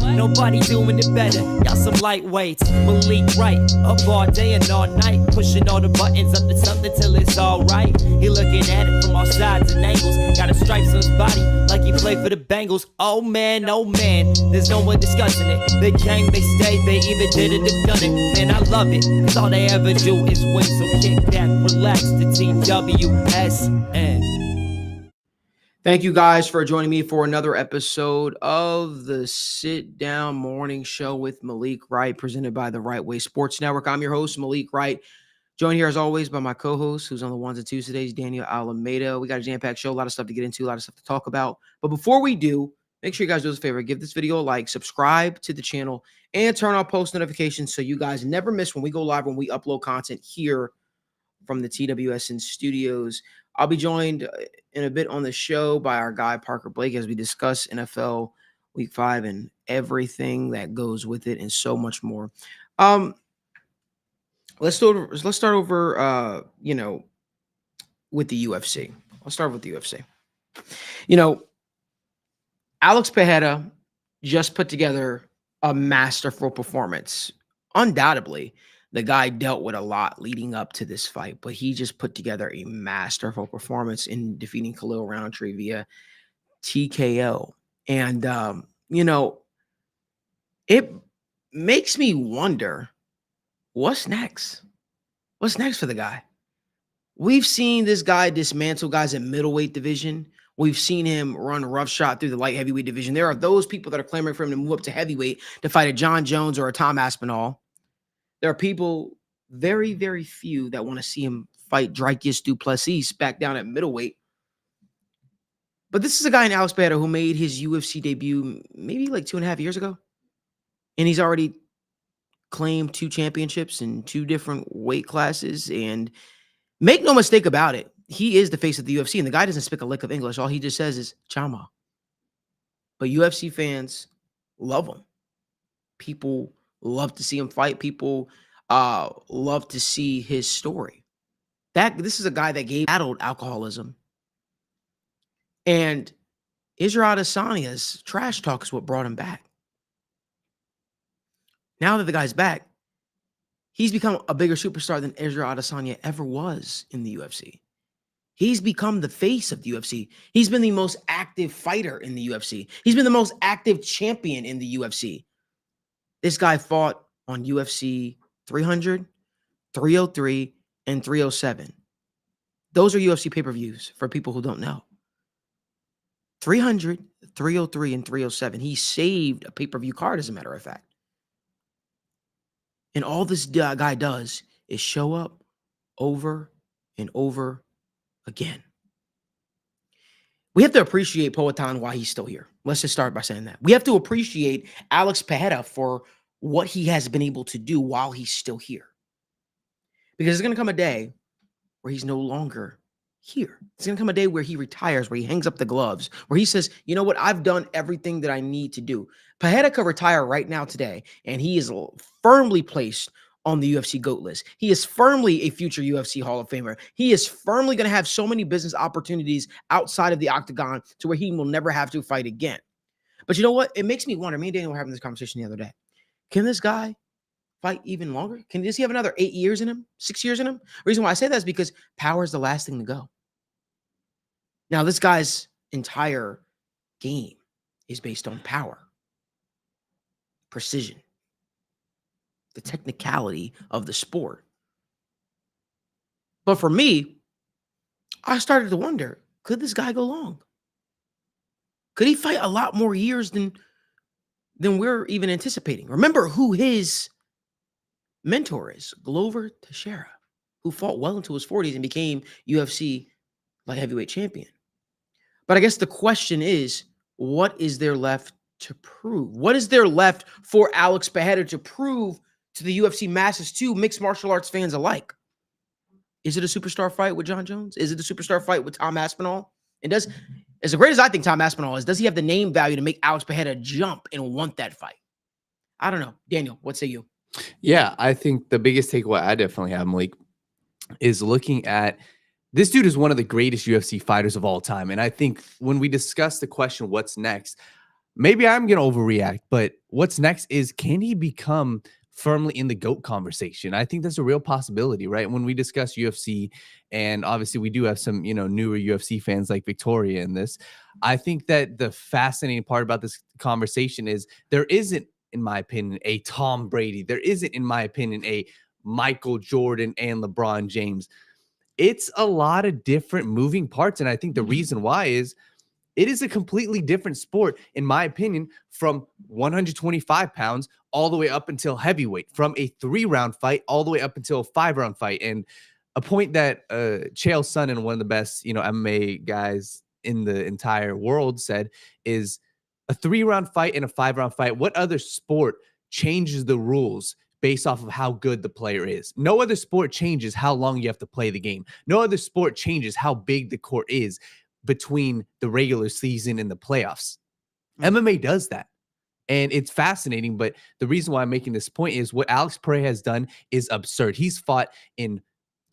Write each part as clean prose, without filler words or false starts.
Nobody doing it better. Y'all some lightweights. Malik Wright, up all day and all night, pushing all the buttons up to something till it's alright. He looking at it from all sides and angles. Got a stripes on his body like he played for the Bengals. Oh man, there's no one discussing it. They came, they stayed, they either did it or done it. Man, I love it, cause all they ever do is win. So kick back, relax, the TWSN. Thank you guys for joining me for another episode of the Sit Down Morning Show with Malik Wright, presented by the Right Way Sports Network. I'm your host, Malik Wright, joined here as always by my co-host, who's on the ones and twos today, Daniel Alameda. We got a jam-packed show, a lot of stuff to get into, a lot of stuff to talk about. But before we do, make sure you guys do us a favor, give this video a like, subscribe to the channel, and turn on post notifications so you guys never miss when we go live, when we upload content here from the TWSN studios. I'll be joined in a bit on the show by our guy, Parker Blake, as we discuss NFL Week 5 and everything that goes with it and so much more. Let's start over, with the UFC. I'll start with the UFC. Alex Pereira just put together a masterful performance. Undoubtedly, the guy dealt with a lot leading up to this fight, but he just put together a masterful performance in defeating Khalil Roundtree via TKO. And, it makes me wonder, what's next? What's next for the guy? We've seen this guy dismantle guys in middleweight division. We've seen him run roughshod through the light heavyweight division. There are those people that are clamoring for him to move up to heavyweight to fight a John Jones or a Tom Aspinall. There are people, very, very few, that want to see him fight Dricus du Plessis back down at middleweight. But this is a guy in Alex Pereira who made his UFC debut maybe like 2.5 years ago. And he's already claimed 2 championships in 2 different weight classes. And make no mistake about it, he is the face of the UFC. And the guy doesn't speak a lick of English. All he just says is Chama. But UFC fans love him. People love to see him fight. People love to see his story. This is a guy that battled alcoholism. And Israel Adesanya's trash talk is what brought him back. Now that the guy's back, he's become a bigger superstar than Israel Adesanya ever was in the UFC. He's become the face of the UFC. He's been the most active fighter in the UFC. He's been the most active champion in the UFC. This guy fought on UFC 300, 303, and 307. Those are UFC pay-per-views for people who don't know. 300, 303, and 307. He saved a pay-per-view card, as a matter of fact. And all this guy does is show up over and over again. We have to appreciate Poatan why he's still here. Let's just start by saying that. We have to appreciate Alex Pereira for what he has been able to do while he's still here. Because there's going to come a day where he's no longer here. There's going to come a day where he retires, where he hangs up the gloves, where he says, you know what, I've done everything that I need to do. Pereira could retire right now today, and he is firmly placed on the UFC GOAT list. He is firmly a future UFC Hall of Famer. He is firmly going to have so many business opportunities outside of the octagon to where he will never have to fight again. But you know what? It makes me wonder. Me and Daniel were having this conversation the other day. Can this guy fight even longer? Does he have another 8 years in him? 6 years in him? The reason why I say that is because power is the last thing to go. Now, this guy's entire game is based on power, precision, the technicality of the sport. But for me, I started to wonder, could this guy go long? Could he fight a lot more years than we're even anticipating? Remember who his mentor is, Glover Teixeira, who fought well into his 40s and became UFC light heavyweight champion. But I guess the question is, what is there left to prove? What is there left for Alex Pereira to prove to the UFC masses, to mixed martial arts fans alike? Is it a superstar fight with John Jones? Is it a superstar fight with Tom Aspinall? And as great as I think Tom Aspinall is, does he have the name value to make Alex Pereira jump and want that fight? I don't know. Daniel, what say you? Yeah, I think the biggest takeaway I definitely have, Malik, is looking at this dude is one of the greatest UFC fighters of all time. And I think when we discuss the question, what's next, maybe I'm going to overreact, but what's next is, can he become firmly in the GOAT conversation? I think that's a real possibility, right? When we discuss UFC, and obviously we do have some, newer UFC fans like Victoria in this. I think that the fascinating part about this conversation is there isn't, in my opinion, a Tom Brady. There isn't, in my opinion, a Michael Jordan and LeBron James. It's a lot of different moving parts. And I think the reason why is it is a completely different sport, in my opinion, from 125 pounds all the way up until heavyweight, from a 3-round fight all the way up until a 5-round fight. And a point that Chael Sonnen, one of the best, MMA guys in the entire world, said is a 3-round fight and a 5-round fight. What other sport changes the rules based off of how good the player is? No other sport changes how long you have to play the game. No other sport changes how big the court is between the regular season and the playoffs. MMA does that. And it's fascinating. But the reason why I'm making this point is what Alex Pereira has done is absurd. He's fought in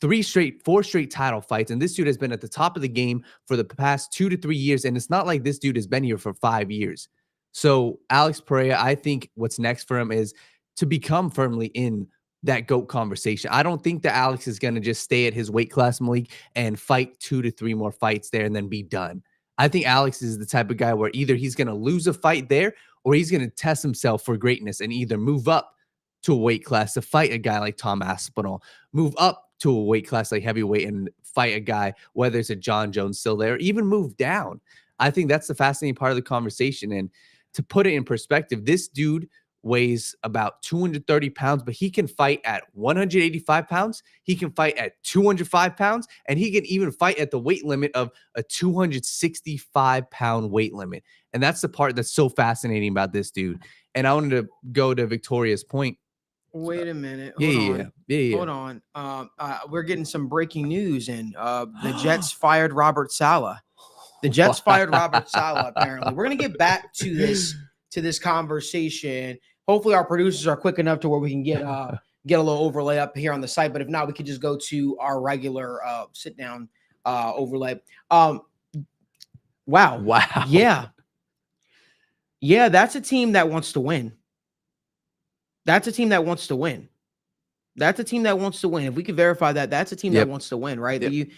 4 straight title fights. And this dude has been at the top of the game for the past 2 to 3 years. And it's not like this dude has been here for 5 years. So Alex Pereira, I think what's next for him is to become firmly in that GOAT conversation. I don't think that Alex is going to just stay at his weight class, Malik, and fight 2 to 3 more fights there and then be done. I think Alex is the type of guy where either he's going to lose a fight there or he's going to test himself for greatness and either move up to a weight class to fight a guy like Tom Aspinall, move up to a weight class like heavyweight and fight a guy, whether it's a John Jones still there, or even move down. I think that's the fascinating part of the conversation. And to put it in perspective, this dude weighs about 230 pounds, but he can fight at 185 pounds. He can fight at 205 pounds, and he can even fight at the weight limit of a 265-pound weight limit. And that's the part that's so fascinating about this dude. And I wanted to go to Victoria's point. Wait a minute. Hold on. We're getting some breaking news, and the Jets fired Robert Saleh. The Jets fired Robert Saleh, apparently. We're going to get back to this conversation. Hopefully our producers are quick enough to where we can get a little overlay up here on the site. But if not, we could just go to our regular sit down overlay. Wow. Yeah. That's a team that wants to win. If we could verify that, that's a team that wants to win, right? Yep.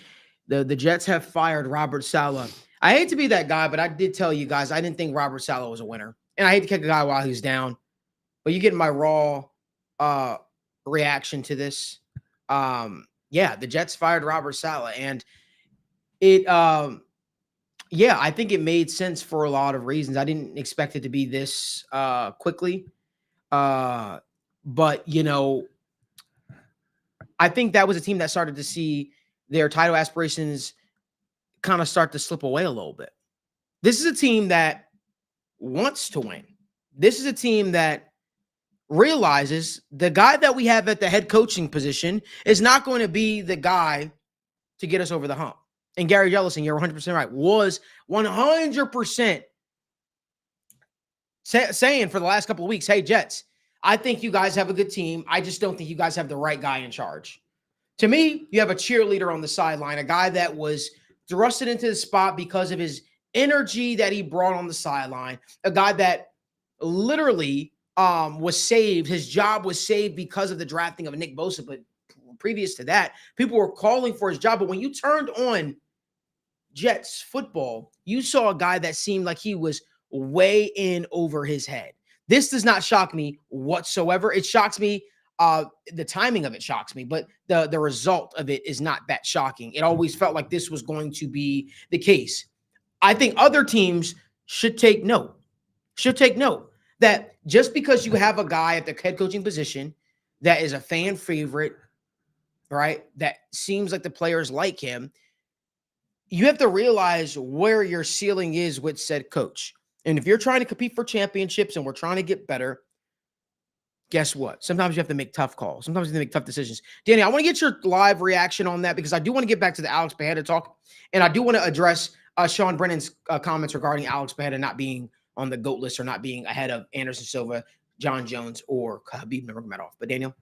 The Jets have fired Robert Saleh. I hate to be that guy, but I did tell you guys I didn't think Robert Saleh was a winner. And I hate to kick a guy while he's down. But you get my raw reaction to this. The Jets fired Robert Saleh. And I think it made sense for a lot of reasons. I didn't expect it to be this quickly. But, I think that was a team that started to see their title aspirations kind of start to slip away a little bit. This is a team that wants to win. This is a team that realizes the guy that we have at the head coaching position is not going to be the guy to get us over the hump. And Gary Jellison, you're 100% right, was 100% saying for the last couple of weeks, hey, Jets, I think you guys have a good team. I just don't think you guys have the right guy in charge. To me, you have a cheerleader on the sideline, a guy that was thrusted into the spot because of his energy that he brought on the sideline, a guy that literally was saved. His job was saved because of the drafting of Nick Bosa. But previous to that, people were calling for his job. But when you turned on Jets football, you saw a guy that seemed like he was way in over his head. This does not shock me whatsoever. It shocks me. The timing of it shocks me, but the result of it is not that shocking. It always felt like this was going to be the case. I think other teams should take note that just because you have a guy at the head coaching position that is a fan favorite, right, that seems like the players like him, you have to realize where your ceiling is with said coach. And if you're trying to compete for championships and we're trying to get better, guess what? Sometimes you have to make tough calls. Sometimes you have to make tough decisions. Danny, I want to get your live reaction on that because I do want to get back to the Alex Pereira talk. And I do want to address Sean Brennan's comments regarding Alex Pereira not being on the GOAT list or not being ahead of Anderson Silva, John Jones, or Khabib Nurmagomedov. But Daniel?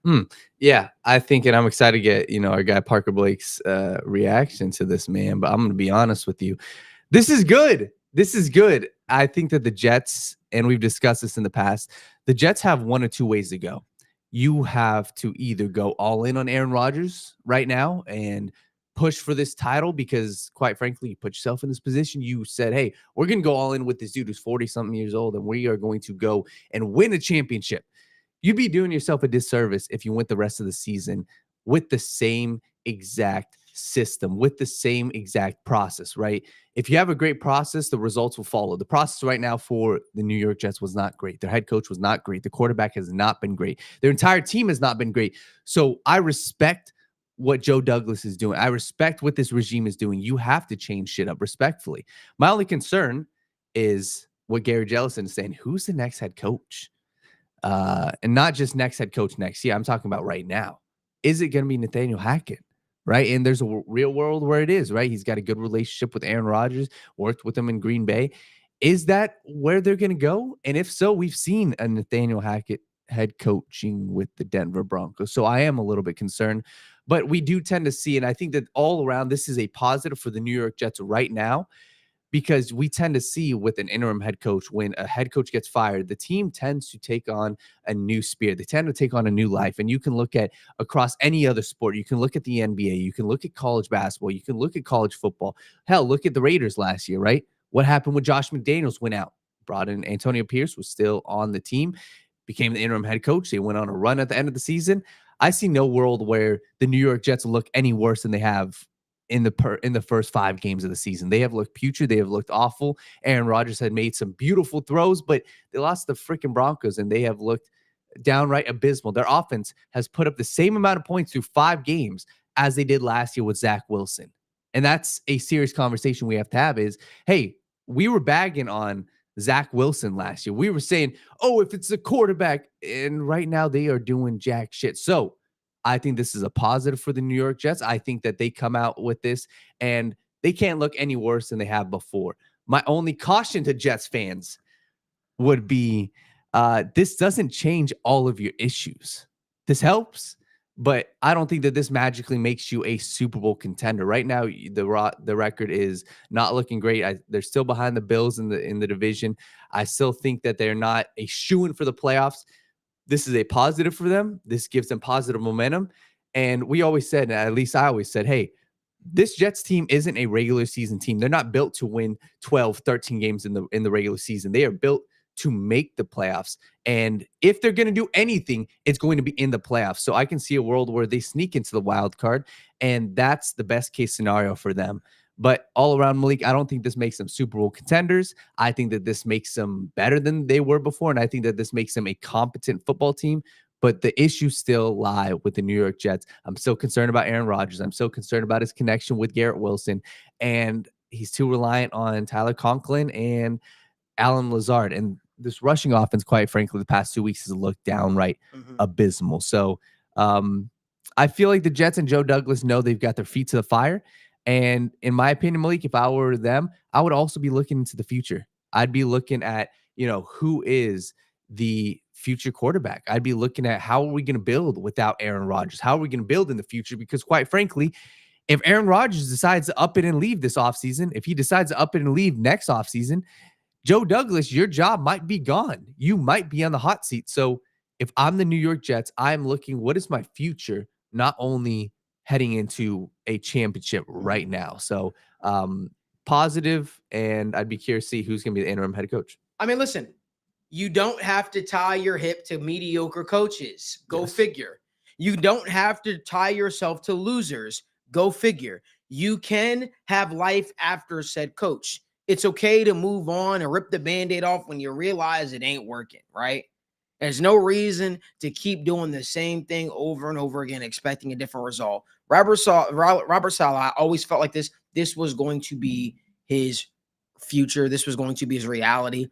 Yeah, I think, and I'm excited to get, our guy Parker Blake's reaction to this, man. But I'm going to be honest with you. This is good. This is good. I think that the Jets, and we've discussed this in the past, the Jets have one or two ways to go. You have to either go all in on Aaron Rodgers right now and push for this title because, quite frankly, you put yourself in this position. You said, hey, we're going to go all in with this dude who's 40-something years old, and we are going to go and win a championship. You'd be doing yourself a disservice if you went the rest of the season with the same exact system, with the same exact process, right? If you have a great process, the results will follow. The process right now for the New York Jets was not great. Their head coach was not great. The quarterback has not been great. Their entire team has not been great. So I respect what Joe Douglas is doing. I respect what this regime is doing. You have to change shit up respectfully. My only concern is what Gary Jellison is saying. Who's the next head coach? And not just next head coach next year. I'm talking about right now. Is it going to be Nathaniel Hackett? Right. And there's a real world where it is, right? He's got a good relationship with Aaron Rodgers, worked with him in Green Bay. Is that where they're going to go? And if so, we've seen a Nathaniel Hackett head coaching with the Denver Broncos. So I am a little bit concerned, but we do tend to see, and I think that all around this is a positive for the New York Jets right now, because we tend to see with an interim head coach, when a head coach gets fired, the team tends to take on a new spirit. They tend to take on a new life. And you can look at across any other sport. You can look at the NBA. You can look at college basketball. You can look at college football. Hell, look at the Raiders last year, right? What happened when Josh McDaniels went out? Brought in Antonio Pierce, was still on the team, became the interim head coach. They went on a run at the end of the season. I see no world where the New York Jets look any worse than they have in the first 5 games of the season. They have looked putrid. They have looked awful. Aaron Rodgers had made some beautiful throws, but they lost the freaking Broncos, and they have looked downright abysmal. Their offense has put up the same amount of points through 5 games as they did last year with Zach Wilson. And that's a serious conversation we have to have is, hey, we were bagging on Zach Wilson last year. We were saying, oh, if it's a quarterback, and right now they are doing jack shit. So I think this is a positive for the New York Jets. I think that they come out with this and they can't look any worse than they have before. My only caution to Jets fans would be this doesn't change all of your issues. This helps, but I don't think that this magically makes you a Super Bowl contender. Right now, the record is not looking great. They're still behind the Bills in the division. I still think that they're not a shoo-in for the playoffs. This is a positive for them. This gives them positive momentum. And we always said, at least I always said, hey, this Jets team isn't a regular season team. They're not built to win 12, 13 games in the regular season. They are built to make the playoffs. And if they're going to do anything, it's going to be in the playoffs. So I can see a world where they sneak into the wild card, and that's the best case scenario for them. But all around, Malik, I don't think this makes them Super Bowl contenders. I think that this makes them better than they were before, and I think that this makes them a competent football team. But the issues still lie with the New York Jets. I'm still concerned about Aaron Rodgers. I'm still concerned about his connection with Garrett Wilson, and he's too reliant on Tyler Conklin and Alan Lazard. And this rushing offense, quite frankly, the past 2 weeks has looked downright abysmal. So I feel like the Jets and Joe Douglas know they've got their feet to the fire. And in my opinion, Malik, if I were them, I would also be looking into the future. I'd be looking at, who is the future quarterback. I'd be looking at how are we going to build without Aaron Rodgers? How are we going to build in the future? Because quite frankly, if Aaron Rodgers decides to up it and leave this offseason, if he decides to up it and leave next offseason, Joe Douglas, your job might be gone. You might be on the hot seat. So if I'm the New York Jets, I'm looking, what is my future? Not only heading into a championship right now. So positive, and I'd be curious to see who's going to be the interim head coach. I mean, listen, you don't have to tie your hip to mediocre coaches. Go figure. You don't have to tie yourself to losers. Go figure. You can have life after said coach. It's okay to move on and rip the Band-Aid off when you realize it ain't working, right? There's no reason to keep doing the same thing over and over again, expecting a different result. Robert Saleh, I always felt like this was going to be his future. This was going to be his reality.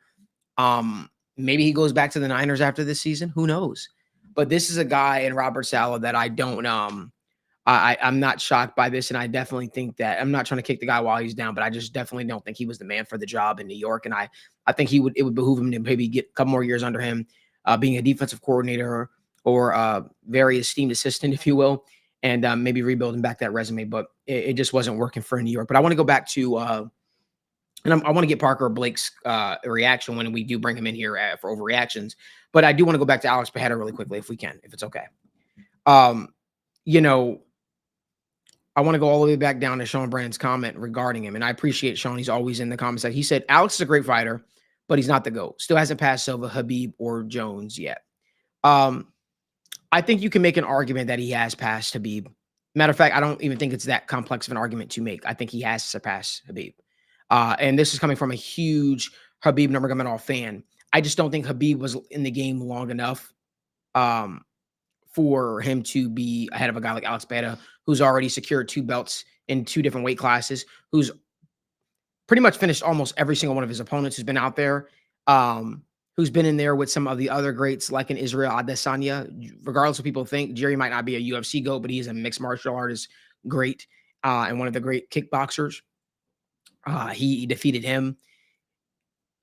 Maybe he goes back to the Niners after this season. Who knows? But this is a guy in Robert Saleh that I don't I'm not shocked by this, and I definitely think that I'm not trying to kick the guy while he's down, but I just definitely don't think he was the man for the job in New York. And I think it would behoove him to maybe get a couple more years under him, being a defensive coordinator or very esteemed assistant, if you will, and maybe rebuilding back that resume. But it just wasn't working for New York. But I want to go back to and I want to get Parker or Blake's reaction when we do bring him in here for overreactions. But I do want to go back to Alex Pereira really quickly, if we can, if it's okay. You know, I want to go all the way back down to Sean Brandon's comment regarding him. And I appreciate Sean. He's always in the comments. He said, Alex is a great fighter, but he's not the GOAT. Still hasn't passed Silva, Habib, or Jones yet. I think you can make an argument that he has passed Habib. Matter of fact, I don't even think it's that complex of an argument to make. I think he has surpassed Habib. And this is coming from a huge Habib Nurmagomedov fan. I just don't think Habib was in the game long enough for him to be ahead of a guy like Alex Pereira, who's already secured 2 belts in 2 different weight classes, who's pretty much finished almost every single one of his opponents who's been out there, who's been in there with some of the other greats like an Israel Adesanya. Regardless of what people think, Jerry might not be a UFC GOAT, but he is a mixed martial artist great and one of the great kickboxers. He defeated him.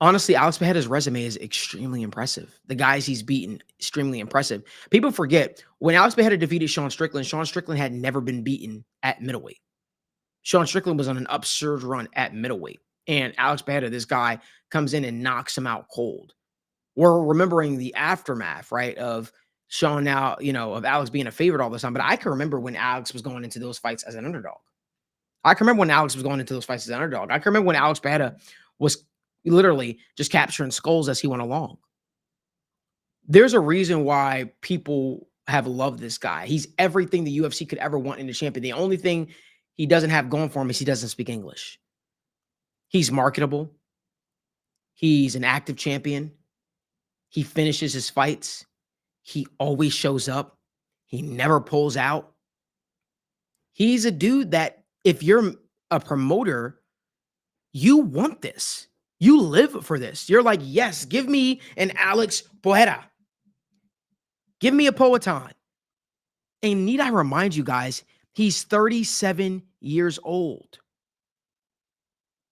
Honestly, Alex Pereira's resume is extremely impressive. The guys he's beaten, extremely impressive. People forget, when Alex Pereira defeated Sean Strickland had never been beaten at middleweight. Sean Strickland was on an upsurge run at middleweight. And Alex Pereira, this guy, comes in and knocks him out cold. We're remembering the aftermath, right, of Sean now, of Alex being a favorite all the time. But I can remember when Alex was going into those fights as an underdog. I can remember when Alex was going into those fights as an underdog. I can remember when Alex Pereira was literally just capturing skulls as he went along. There's a reason why people have loved this guy. He's everything the UFC could ever want in a champion. The only thing he doesn't have going for him is he doesn't speak English. He's marketable. He's an active champion. He finishes his fights. He always shows up. He never pulls out. He's a dude that if you're a promoter, you want this. You live for this. You're like, yes, give me an Alex Pereira. Give me a Poatan. And need I remind you guys, he's 37 years old.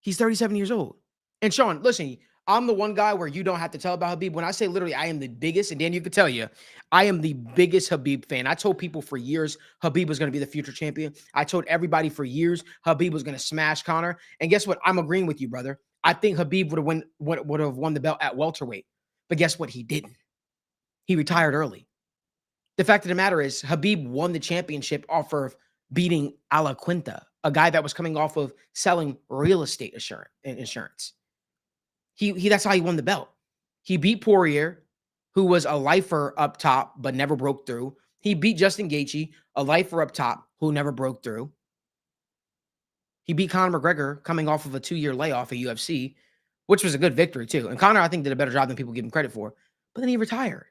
He's 37 years old. And Sean, listen, I'm the one guy where you don't have to tell about Habib. When I say literally, I am the biggest, and Dan, you can tell you, I am the biggest Habib fan. I told people for years Habib was going to be the future champion. I told everybody for years Habib was going to smash Conor. And guess what? I'm agreeing with you, brother. I think Habib would have won the belt at welterweight. But guess what? He didn't. He retired early. The fact of the matter is, Habib won the championship off of beating A La Quinta, a guy that was coming off of selling real estate insurance. He that's how he won the belt. He beat Poirier, who was a lifer up top but never broke through. He beat Justin Gaethje, a lifer up top who never broke through. He beat Conor McGregor coming off of a 2-year layoff at UFC, which was a good victory too. And Conor, I think, did a better job than people give him credit for. But then he retired.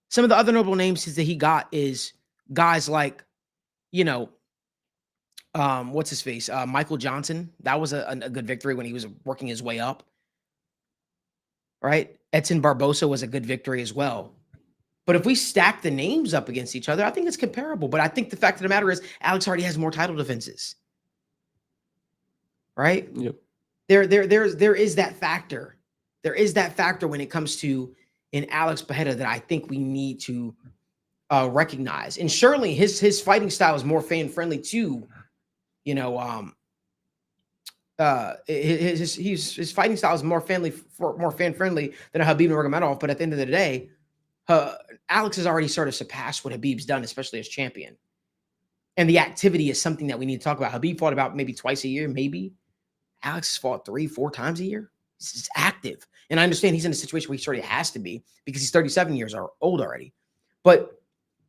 Some of the other notable names that he got is guys like, what's his face? Michael Johnson. That was a good victory when he was working his way up. Right? Edson Barbosa was a good victory as well. But if we stack the names up against each other, I think it's comparable. But I think the fact of the matter is Alex already has more title defenses. Right? Yep. There is that factor. There is that factor when it comes to an Alex Pereira that I think we need to recognize. And surely his fighting style is more fan-friendly too. His fighting style is more fan-friendly than a Habib Nurmagomedov. But at the end of the day, Alex has already sort of surpassed what Habib's done, especially as champion. And the activity is something that we need to talk about. Habib fought about maybe twice a year, maybe. Alex fought 3-4 times a year. He's active. And I understand he's in a situation where he sort of has to be because he's 37 years old already. But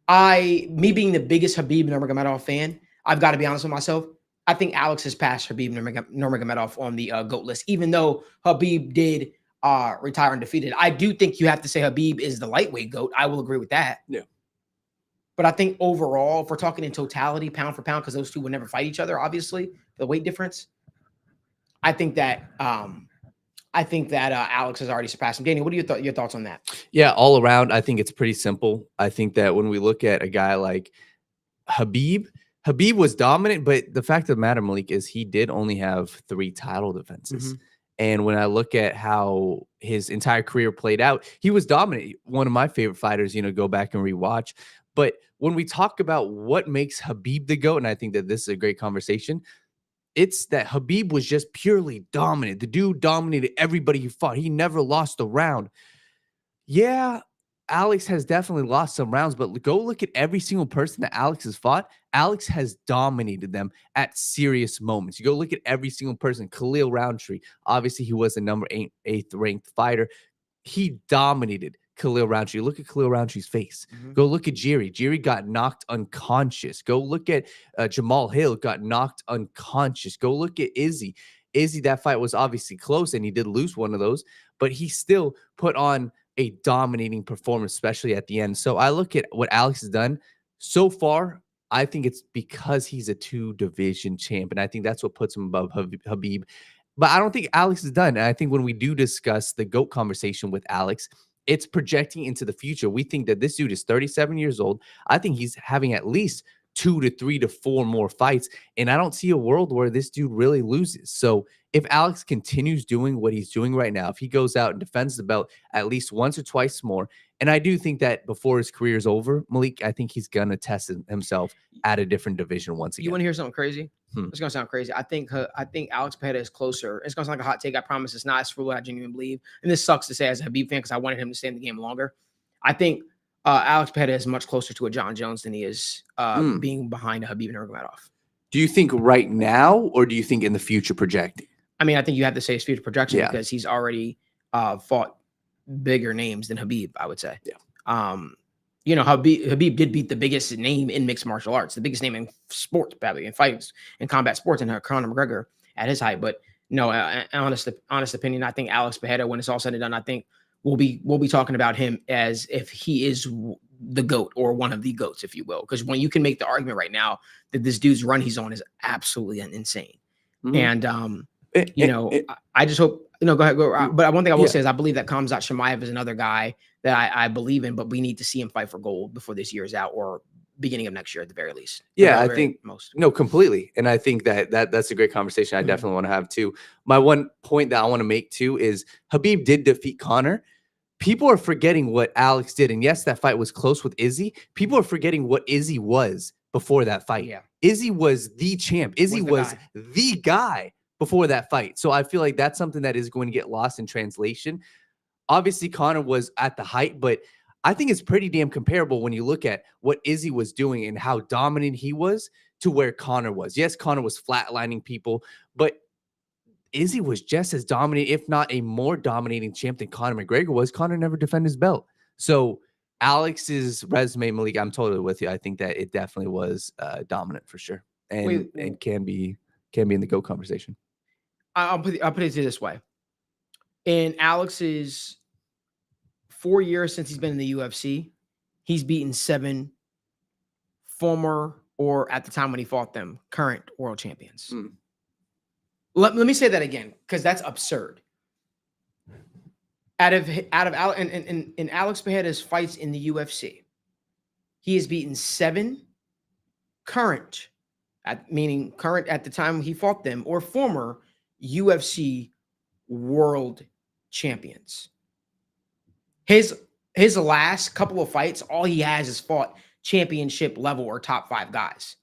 me being the biggest Habib Nurmagomedov fan, I've got to be honest with myself. I think Alex has passed Habib Nurmagomedov on the GOAT list, even though Habib did retire undefeated. I do think you have to say Habib is the lightweight GOAT. I will agree with that. Yeah. But I think overall, if we're talking in totality, pound for pound, because those two will never fight each other, obviously, the weight difference, I think that Alex has already surpassed him. Danny, what are your thoughts on that? Yeah, all around, I think it's pretty simple. I think that when we look at a guy like Habib was dominant, but the fact of the matter, Malik, is he did only have 3 title defenses. Mm-hmm. And when I look at how his entire career played out, he was dominant. One of my favorite fighters, go back and rewatch. But when we talk about what makes Habib the GOAT, and I think that this is a great conversation, It's that Habib was just purely dominant. The dude dominated everybody he fought. He never lost a round. Yeah, Alex has definitely lost some rounds, but go look at every single person that Alex has fought. Alex has dominated them at serious moments. You go look at every single person. Khalil Roundtree, obviously he was the number eighth ranked fighter. He dominated Khalil Roundtree. Look at Khalil Roundtree's face. Go look at Jiri. Jiri got knocked unconscious. Go look at Jamal Hill, got knocked unconscious. Go look at Izzy. Izzy, that fight was obviously close, and he did lose one of those, but he still put on a dominating performance, especially at the end. So I look at what Alex has done so far. I think it's because he's a 2-division champ, and I think that's what puts him above Habib. But I don't think Alex is done. And I think when we do discuss the GOAT conversation with Alex, it's projecting into the future. We think that this dude is 37 years old. I think he's having at least 2 to 3 to 4 more fights. And I don't see a world where this dude really loses. So if Alex continues doing what he's doing right now, if he goes out and defends the belt at least once or twice more, and I do think that before his career is over, Malik, I think he's going to test himself at a different division once again. You want to hear something crazy? Hmm. It's gonna sound crazy. I think Alex Pereira is closer. It's gonna sound like a hot take. I promise it's not. It's for what I genuinely believe. And this sucks to say as a Habib fan because I wanted him to stay in the game longer. I think Alex Pereira is much closer to a John Jones than he is being behind a Habib Nurmagomedov. Do you think right now, or do you think in the future projecting? I mean, I think you have to say his future projection because he's already fought bigger names than Habib, I would say. Yeah. You know, Habib did beat the biggest name in mixed martial arts, the biggest name in sports, probably in fights, in combat sports, and Conor McGregor at his height. But no, honest opinion, I think Alex Pereira, when it's all said and done, I think we'll be talking about him as if he is the GOAT or one of the GOATs, if you will. Because when you can make the argument right now that this dude's run he's on is absolutely insane. And I just hope, go ahead. But one thing I will say is I believe that Khamzat Chimaev is another guy that I believe in, but we need to see him fight for gold before this year is out or beginning of next year at the very least. Yeah, I think completely. And I think that's a great conversation I definitely want to have too. My one point that I want to make too is Habib did defeat Conor. People are forgetting what Alex did. And yes, that fight was close with Izzy. People are forgetting what Izzy was before that fight. Yeah. Izzy was the champ. Izzy was the guy before that fight. So I feel like that's something that is going to get lost in translation. Obviously, Conor was at the height, but I think it's pretty damn comparable when you look at what Izzy was doing and how dominant he was to where Conor was. Yes, Conor was flatlining people, but Izzy was just as dominant, if not a more dominating champ than Conor McGregor was. Conor never defended his belt. So Alex's resume, Malik, I'm totally with you. I think that it definitely was dominant for sure, and can be in the GOAT conversation. I'll put it this way. In Alex's 4 years since he's been in the UFC, he's beaten 7 former or at the time when he fought them, current world champions. Let me say that again, because that's absurd. Out of Alex Pereira's fights in the UFC, he has beaten 7 current, meaning current at the time he fought them, or former UFC world champions. His last couple of fights, all he has is fought championship level or top 5 guys.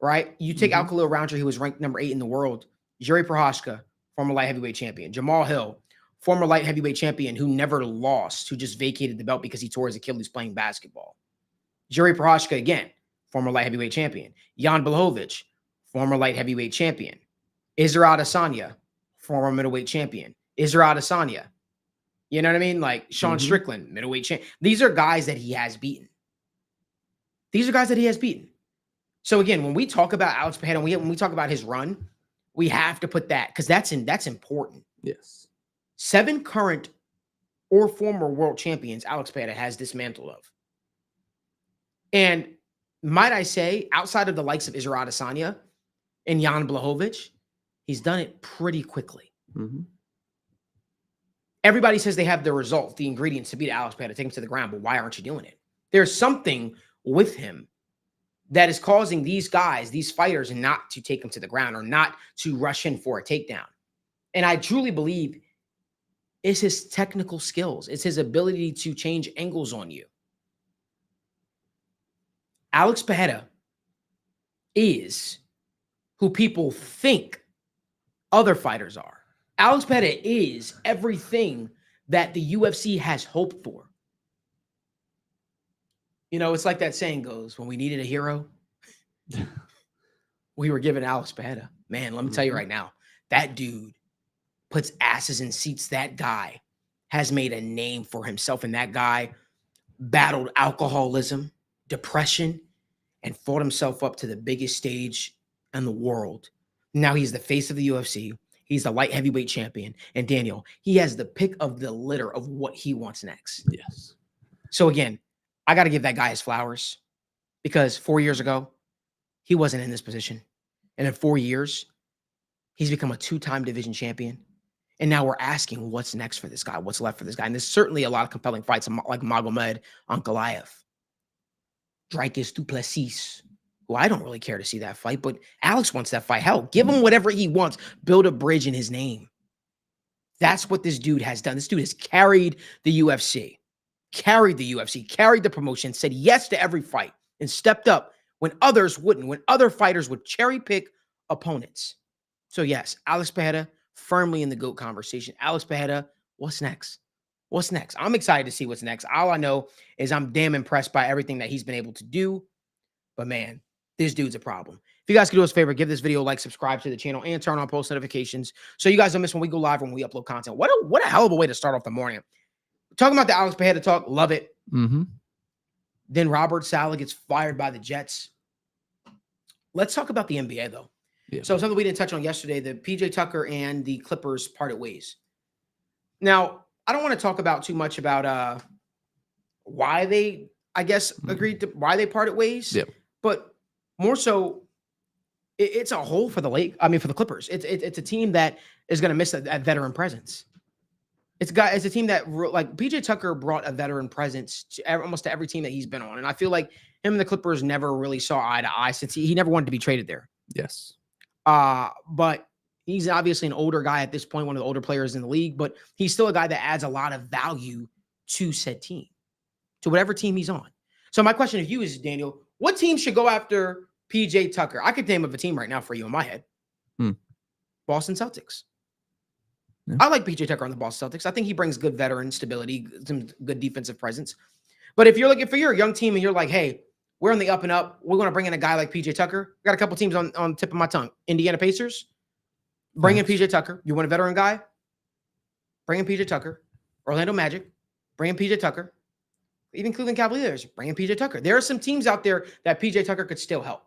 Right? You take out Khalil Roundtree, who was ranked number 8 in the world. Jiri Prochazka, former light heavyweight champion. Jamal Hill, former light heavyweight champion who never lost, who just vacated the belt because he tore his Achilles playing basketball. Jiri Prochazka, again, former light heavyweight champion. Jan Blachowicz, former light heavyweight champion. Israel Adesanya, former middleweight champion. Israel Adesanya. You know what I mean? Like Sean Strickland, middleweight champion. These are guys that he has beaten. So again, when we talk about Alex Pereira, when we talk about his run, we have to put that because that's important. Yes. 7 current or former world champions Alex Pereira has dismantled of. And might I say, outside of the likes of Israel Adesanya and Jan Blachowicz, he's done it pretty quickly. Everybody says they have the results, the ingredients to beat Alex Pereira, take him to the ground, but why aren't you doing it? There's something with him that is causing these guys, these fighters, not to take him to the ground or not to rush in for a takedown. And I truly believe it's his technical skills. It's his ability to change angles on you. Alex Pereira is who people think other fighters are. Alex Pereira is everything that the UFC has hoped for. You know, it's like that saying goes, when we needed a hero, we were given Alex Pereira. Man, let me tell you right now, that dude puts asses in seats. That guy has made a name for himself, and that guy battled alcoholism, depression, and fought himself up to the biggest stage in the world. Now he's the face of the UFC. He's the light heavyweight champion. And Daniel, he has the pick of the litter of what he wants next. Yes. So again, I got to give that guy his flowers, because 4 years ago, he wasn't in this position. And in 4 years, he's become a two-time division champion. And now we're asking, what's next for this guy? What's left for this guy? And there's certainly a lot of compelling fights like Magomed Ankalaev, Dricus du Plessis, who I don't really care to see that fight, but Alex wants that fight. Hell, give him whatever he wants. Build a bridge in his name. That's what this dude has done. This dude has carried the UFC, carried the promotion, said yes to every fight, and stepped up when others wouldn't, when other fighters would cherry pick opponents. So yes, Alex Pereira firmly in the GOAT conversation. Alex Pereira, what's next? What's next? I'm excited to see what's next. All I know is I'm damn impressed by everything that he's been able to do. But man, this dude's a problem. If you guys could do us a favor, give this video a like, subscribe to the channel, and turn on post notifications so you guys don't miss when we go live, when we upload content. What a hell of a way to start off the morning. Talking about the Alex Pereira talk, love it. Then Robert Saleh gets fired by the Jets. Let's talk about the NBA, though. Yeah. So something we didn't touch on yesterday, the PJ Tucker and the Clippers parted ways. Now, I don't want to talk about too much about why they, I guess, agreed to why they parted ways. Yeah. But more so, it's a hole for the for the Clippers. It's a team that is going to miss that veteran presence. It's a team that, like, PJ Tucker brought a veteran presence to almost to every team that he's been on, and I feel like him and the Clippers never really saw eye to eye, since he never wanted to be traded there. Yes. But he's obviously an older guy at this point, one of the older players in the league, but he's still a guy that adds a lot of value to said team, to whatever team he's on. So my question to you is, Daniel, what team should go after PJ Tucker? I could name up a team right now for you in my head. Boston Celtics. Yeah. I like PJ Tucker on the Boston Celtics. I think he brings good veteran stability, some good defensive presence. But if you're looking for your young team and you're like, hey, we're on the up and up, we're going to bring in a guy like PJ Tucker. Got a couple teams on the tip of my tongue. Indiana Pacers, bring in PJ Tucker. You want a veteran guy? Bring in PJ Tucker. Orlando Magic, bring in PJ Tucker. Even Cleveland Cavaliers, bring in PJ Tucker. There are some teams out there that PJ Tucker could still help.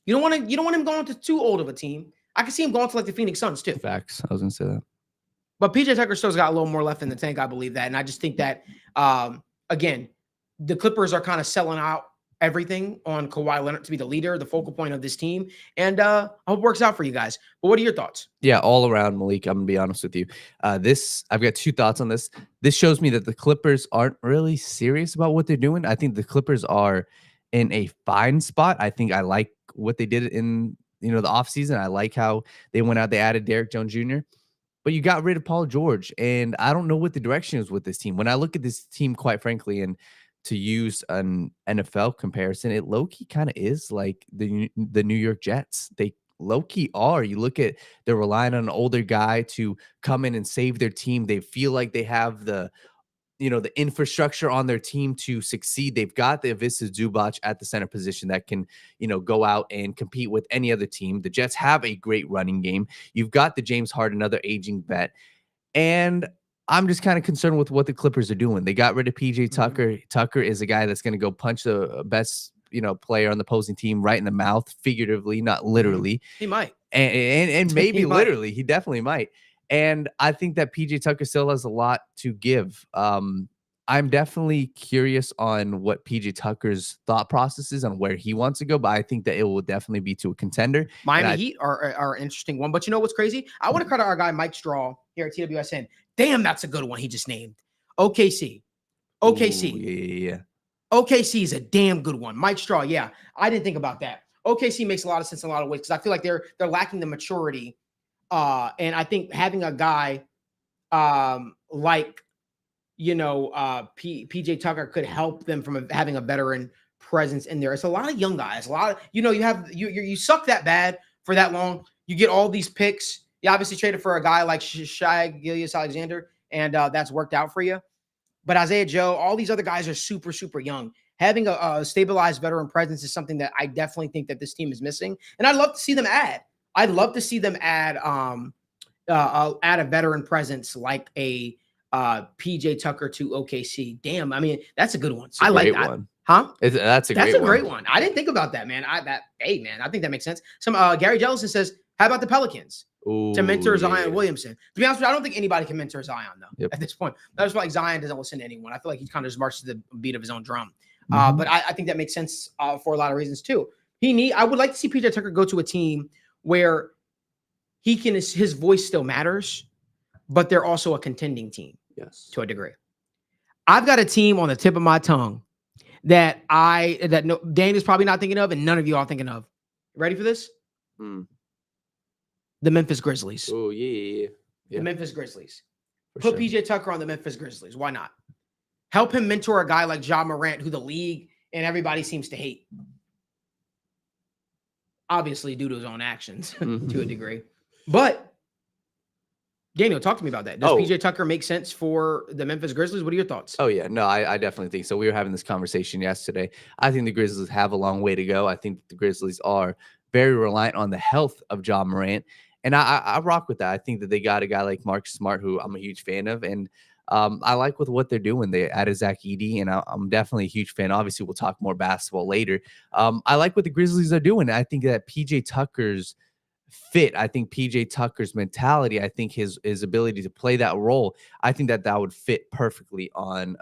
You don't want him going to too old of a team. I can see him going to like the Phoenix Suns too. Facts. I was going to say that. But PJ Tucker still's got a little more left in the tank, I believe that. And I just think that, again, the Clippers are kind of selling out everything on Kawhi Leonard to be the leader, the focal point of this team. And I hope it works out for you guys. But what are your thoughts? Yeah, all around, Malik, I'm going to be honest with you. I've got two thoughts on this. This shows me that the Clippers aren't really serious about what they're doing. I think the Clippers are in a fine spot. I think I like what they did in, the offseason. I like how they went out, they added Derek Jones Jr., but you got rid of Paul George. And I don't know what the direction is with this team. When I look at this team, quite frankly, and to use an NFL comparison, it low-key kind of is like the New York Jets. They low-key are. You look at, they're relying on an older guy to come in and save their team. They feel like they have the infrastructure on their team to succeed. They've got the Ivica Zubac at the center position that can, go out and compete with any other team. The Jets have a great running game. You've got the James Harden, another aging vet. And I'm just kind of concerned with what the Clippers are doing. They got rid of PJ Tucker. Tucker is a guy that's going to go punch the best, player on the opposing team right in the mouth, figuratively, not literally. He might. And maybe literally. He definitely might. And I think that PJ Tucker still has a lot to give. I'm definitely curious on what PJ Tucker's thought process is on where he wants to go, but I think that it will definitely be to a contender. Miami Heat are an interesting one. But you know what's crazy? I want to credit our guy Mike Straw here at TWSN. Damn, that's a good one he just named. OKC. Ooh, yeah. OKC is a damn good one. Mike Straw, yeah. I didn't think about that. OKC makes a lot of sense in a lot of ways because I feel like they're lacking the maturity. And I think having a guy like PJ Tucker could help them from having a veteran presence in there. It's a lot of young guys. A lot of you suck that bad for that long. You get all these picks. You obviously traded for a guy like Shai Gilgeous-Alexander, and that's worked out for you. But Isaiah Joe, all these other guys are super, super young. Having a stabilized veteran presence is something that I definitely think that this team is missing. And I'd love to see them add. I'd love to see them add a veteran presence like a PJ Tucker to OKC. Damn, I mean, that's a good one. I like that. One. Huh? That's a great one. I didn't think about that, man. Hey, man, I think that makes sense. Some Gary Jellison says, how about the Pelicans? Ooh, to mentor Zion Williamson. To be honest with you, I don't think anybody can mentor Zion, though, Yep. at this point. I just feel like Zion doesn't listen to anyone. I feel like he kind of just marches to the beat of his own drum. But I think that makes sense for a lot of reasons, too. I would like to see PJ Tucker go to a team where his voice still matters, but they're also a contending team. Yes. To a degree. I've got a team on the tip of my tongue that Dan is probably not thinking of, and none of you are thinking of. Ready for this? The Memphis Grizzlies. Oh, yeah. The Memphis Grizzlies. For Put sure. PJ Tucker on the Memphis Grizzlies. Why not? Help him mentor a guy like Ja Morant, who the league and everybody seems to hate. Obviously, due to his own actions to a degree. But, Daniel, talk to me about that. Does PJ Tucker make sense for the Memphis Grizzlies? What are your thoughts? Oh, yeah. No, I definitely think so. We were having this conversation yesterday. I think the Grizzlies have a long way to go. I think the Grizzlies are very reliant on the health of Ja Morant. And I rock with that. I think that they got a guy like Mark Smart, who I'm a huge fan of. And I like with what they're doing. They added Zach Edey, and I'm definitely a huge fan. Obviously, we'll talk more basketball later. I like what the Grizzlies are doing. I think that PJ Tucker's fit, I think PJ Tucker's mentality, I think his ability to play that role, I think that would fit perfectly on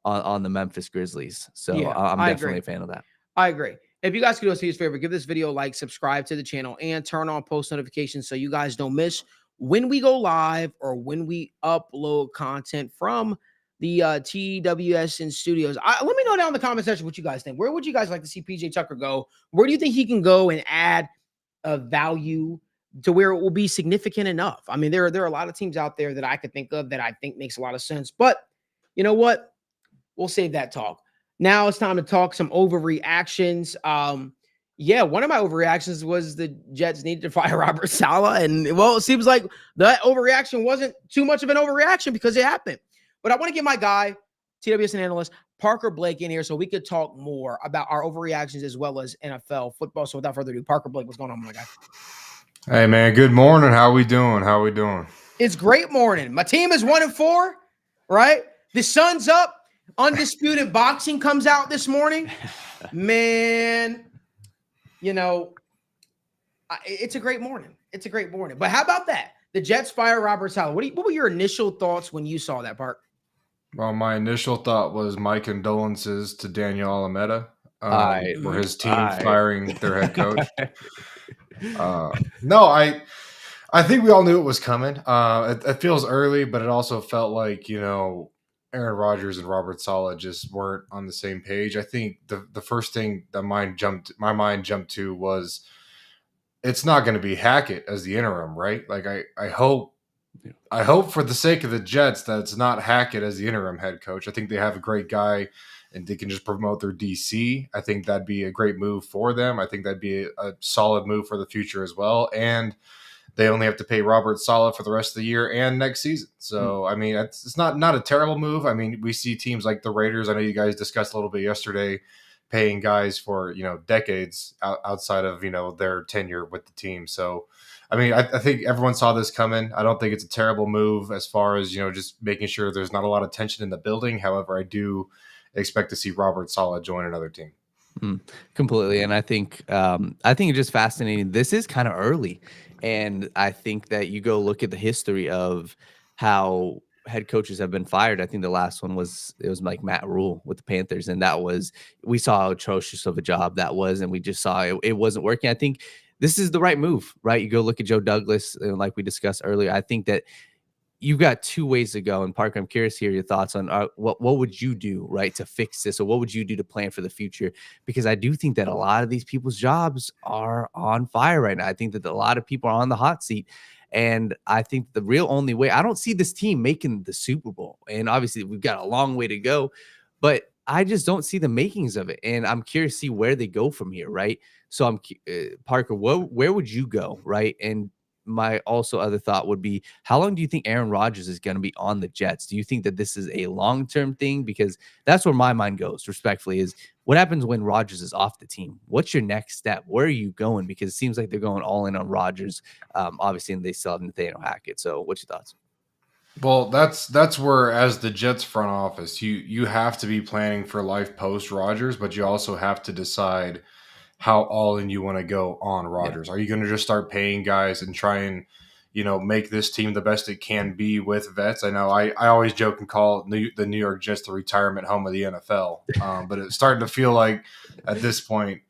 the Memphis Grizzlies. So Yeah, I'm I definitely agree. a fan of that. I agree. If you guys could do us a huge favor, give this video a like, subscribe to the channel, and turn on post notifications so you guys don't miss when we go live or when we upload content from the TWSN studios. Let me know down in the comment section what you guys think. Where would you guys like to see PJ Tucker go? Where do you think he can go and add a value to where it will be significant enough? I mean, there are a lot of teams out there that I could think of that I think makes a lot of sense. But you know what? We'll save that talk. Now it's time to talk some overreactions. One of my overreactions was the Jets needed to fire Robert Saleh. And, well, it seems like that overreaction wasn't too much of an overreaction because it happened. But I want to get my guy, TWSN analyst, Parker Blake, in here so we could talk more about our overreactions as well as NFL football. So without further ado, Parker Blake, what's going on, my guy? Hey, man, good morning. How we doing? It's great morning. My team is 1-4, right? The sun's up. Undisputed Boxing comes out this morning. Man, it's a great morning. It's a great morning. But how about that? The Jets fire Robert Saleh. What were your initial thoughts when you saw that, Park? Well, my initial thought was my condolences to Daniel Alameda for his team firing their head coach. No, I think we all knew it was coming. It feels early, but it also felt like, Aaron Rodgers and Robert Saleh just weren't on the same page. I think the first thing that my mind jumped to was it's not going to be Hackett as the interim, right? Like I hope for the sake of the Jets that it's not Hackett as the interim head coach. I think they have a great guy and they can just promote their DC. I think that'd be a great move for them. I think that'd be a solid move for the future as well. And they only have to pay Robert Saleh for the rest of the year and next season. So, I mean, it's not a terrible move. I mean, we see teams like the Raiders. I know you guys discussed a little bit yesterday, paying guys for, decades outside of, their tenure with the team. So, I mean, I think everyone saw this coming. I don't think it's a terrible move as far as, just making sure there's not a lot of tension in the building. However, I do expect to see Robert Saleh join another team. Completely. And I think it's just fascinating. This is kind of early. And I think that you go look at the history of how head coaches have been fired. I think the last one was like Matt Rule with the Panthers. And we saw how atrocious of a job that was. And we just saw it wasn't working. I think this is the right move, right? You go look at Joe Douglas, and like we discussed earlier. I think that you've got two ways to go. And Parker, I'm curious to hear your thoughts on what would you do, right, to fix this, or what would you do to plan for the future? Because I do think that a lot of these people's jobs are on fire right now. I think that a lot of people are on the hot seat. And I think the real only way, I don't see this team making the Super Bowl. And obviously we've got a long way to go, but I just don't see the makings of it, and I'm curious to see where they go from here, right? So Parker, where would you go, right? And my also other thought would be, how long do you think Aaron Rodgers is going to be on the Jets? Do you think that this is a long-term thing? Because that's where my mind goes, respectfully, is what happens when Rodgers is off the team? What's your next step? Where are you going? Because it seems like they're going all in on Rodgers, obviously, and they still have Nathaniel Hackett. So what's your thoughts? Well, that's where, as the Jets front office, you have to be planning for life post Rodgers, but you also have to decide how all in you want to go on Yeah. Rodgers. Are you going to just start paying guys and try and make this team the best it can be with vets? I know I always joke and call the New York Jets the retirement home of the NFL, but it's starting to feel like at this point,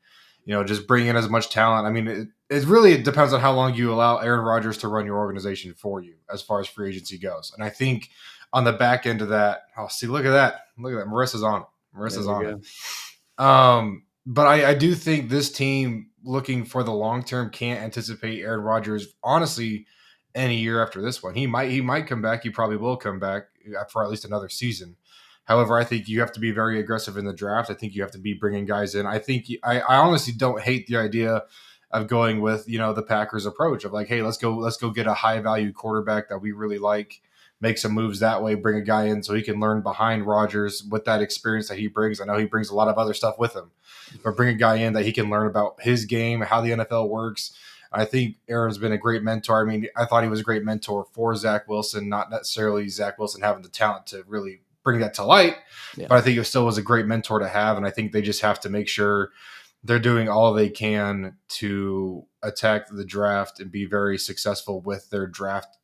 just bring in as much talent. I mean, it really depends on how long you allow Aaron Rodgers to run your organization for you as far as free agency goes. And I think on the back end of that, look at that. Marissa's on it. Marissa's on it. But I do think this team, looking for the long term, can't anticipate Aaron Rodgers, honestly, any year after this one. He might come back. He probably will come back for at least another season. However, I think you have to be very aggressive in the draft. I think you have to be bringing guys in. I honestly don't hate the idea of going with the Packers approach of like, hey, let's go get a high value quarterback that we really like, make some moves that way, bring a guy in so he can learn behind Rodgers with that experience that he brings. I know he brings a lot of other stuff with him, but bring a guy in that he can learn about his game, how the NFL works. I think Aaron's been a great mentor. I mean, I thought he was a great mentor for Zach Wilson, not necessarily Zach Wilson having the talent to really bring that to light, but I think it still was a great mentor to have. And I think they just have to make sure they're doing all they can to attack the draft and be very successful with their draft,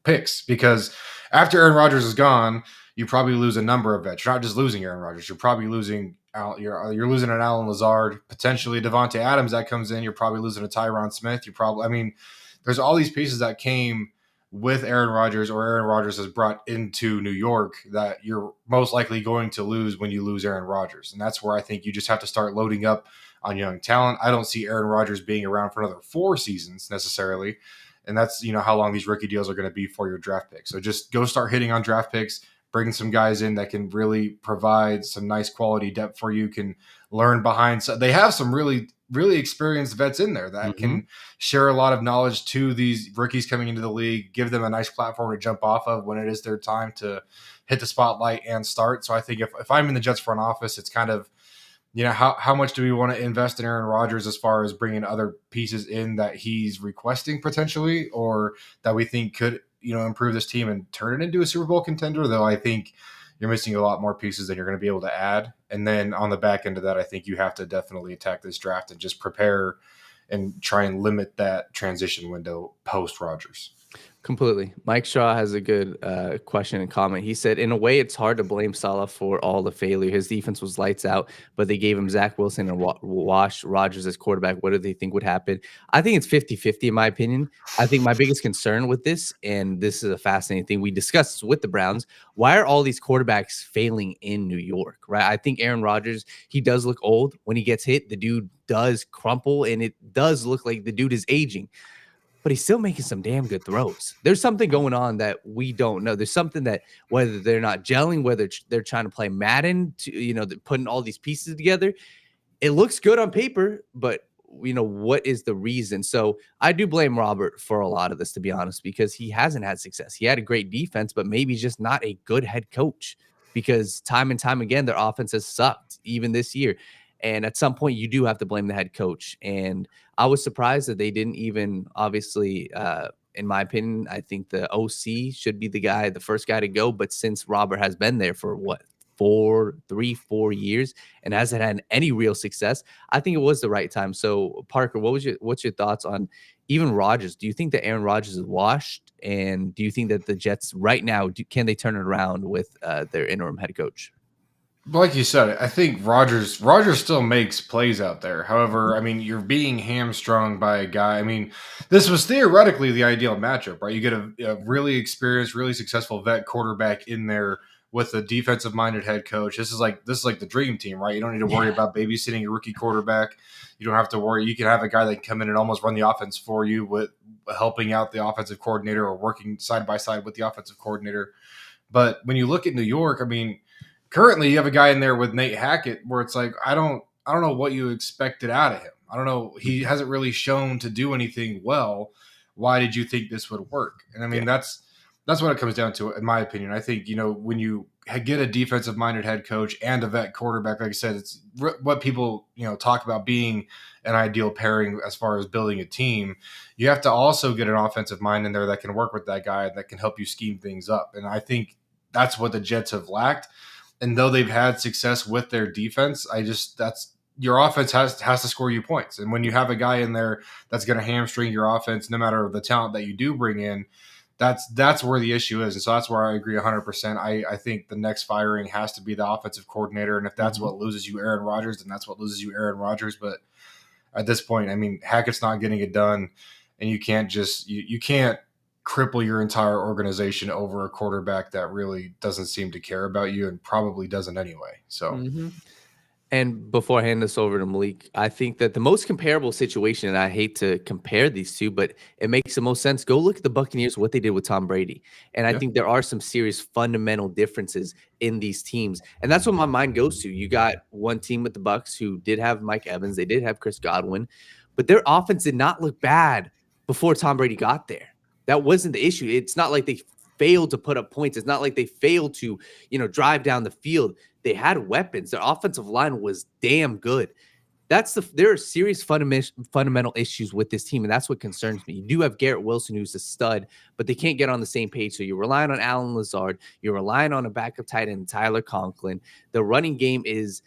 picks. Because after Aaron Rodgers is gone, you probably lose a number of vets. You're not just losing Aaron Rodgers. You're probably losing you're losing an Allen Lazard, potentially Devontae Adams that comes in. You're probably losing a Tyron Smith. There's all these pieces that came with Aaron Rodgers or Aaron Rodgers has brought into New York that you're most likely going to lose when you lose Aaron Rodgers. And that's where I think you just have to start loading up on young talent. I don't see Aaron Rodgers being around for another 4 seasons necessarily. And that's, how long these rookie deals are going to be for your draft picks. So just go start hitting on draft picks, bring some guys in that can really provide some nice quality depth for you, can learn behind. So they have some really, really experienced vets in there that can share a lot of knowledge to these rookies coming into the league, give them a nice platform to jump off of when it is their time to hit the spotlight and start. So I think if I'm in the Jets front office, it's kind of, how much do we want to invest in Aaron Rodgers as far as bringing other pieces in that he's requesting potentially, or that we think could, improve this team and turn it into a Super Bowl contender, though I think you're missing a lot more pieces than you're going to be able to add. And then on the back end of that, I think you have to definitely attack this draft and just prepare and try and limit that transition window post Rodgers. Completely. Mike Shaw has a good question and comment. He said, in a way, it's hard to blame Saleh for all the failure. His defense was lights out, but they gave him Zach Wilson and Wash Rodgers as quarterback. What do they think would happen? I think it's 50-50 in my opinion. I think my biggest concern with this, and this is a fascinating thing, we discussed with the Browns, why are all these quarterbacks failing in New York, right? I think Aaron Rodgers, he does look old. When he gets hit, the dude does crumple, and it does look like the dude is aging. But he's still making some damn good throws. There's something going on that we don't know. There's something that, whether they're not gelling, whether they're trying to play Madden, they're putting all these pieces together. It looks good on paper, but what is the reason? So I do blame Robert for a lot of this, to be honest, because he hasn't had success. He had a great defense, but maybe just not a good head coach, because time and time again, their offense has sucked, even this year. And at some point, you do have to blame the head coach. And I was surprised that they didn't even, obviously, in my opinion, I think the OC should be the first guy to go. But since Robert has been there for 4 years and hasn't had any real success, I think it was the right time. So Parker, what's your thoughts on even Rodgers? Do you think that Aaron Rodgers is washed? And do you think that the Jets right now, can they turn it around with their interim head coach? Like you said, I think Rodgers still makes plays out there. However, you're being hamstrung by a guy. This was theoretically the ideal matchup, right? You get a really experienced, really successful vet quarterback in there with a defensive-minded head coach. This is like the dream team, right? You don't need to worry about babysitting a rookie quarterback. You don't have to worry. You can have a guy that can come in and almost run the offense for you with helping out the offensive coordinator or working side by side with the offensive coordinator. But when you look at New York, currently you have a guy in there with Nate Hackett where it's like, I don't know what you expected out of him. I don't know. He hasn't really shown to do anything well. Why did you think this would work? And I mean, that's what it comes down to, in my opinion. I think, when you get a defensive minded head coach and a vet quarterback, like I said, it's what people, talk about being an ideal pairing as far as building a team. You have to also get an offensive mind in there that can work with that guy, that can help you scheme things up. And I think that's what the Jets have lacked. And though they've had success with their defense, your offense has to score you points. And when you have a guy in there that's going to hamstring your offense, no matter the talent that you do bring in, that's where the issue is. And so that's where I agree 100%. I think the next firing has to be the offensive coordinator. And if that's what loses you Aaron Rodgers, then that's what loses you Aaron Rodgers. But at this point, I mean, Hackett's not getting it done. And you can't just you can't cripple your entire organization over a quarterback that really doesn't seem to care about you and probably doesn't anyway. So And before I hand this over to Malik, I think that the most comparable situation, and I hate to compare these two, but it makes the most sense. Go look at the Buccaneers, what they did with Tom Brady. And I think there are some serious fundamental differences in these teams. And that's what my mind goes to. You got one team with the Bucs who did have Mike Evans. They did have Chris Godwin. But their offense did not look bad before Tom Brady got there. That wasn't the issue. It's not like they failed to put up points. It's not like they failed to, drive down the field. They had weapons. Their offensive line was damn good. There are serious fundamental issues with this team, and that's what concerns me. You do have Garrett Wilson, who's a stud, but they can't get on the same page. So you're relying on Alan Lazard. You're relying on a backup tight end, Tyler Conklin. The running game is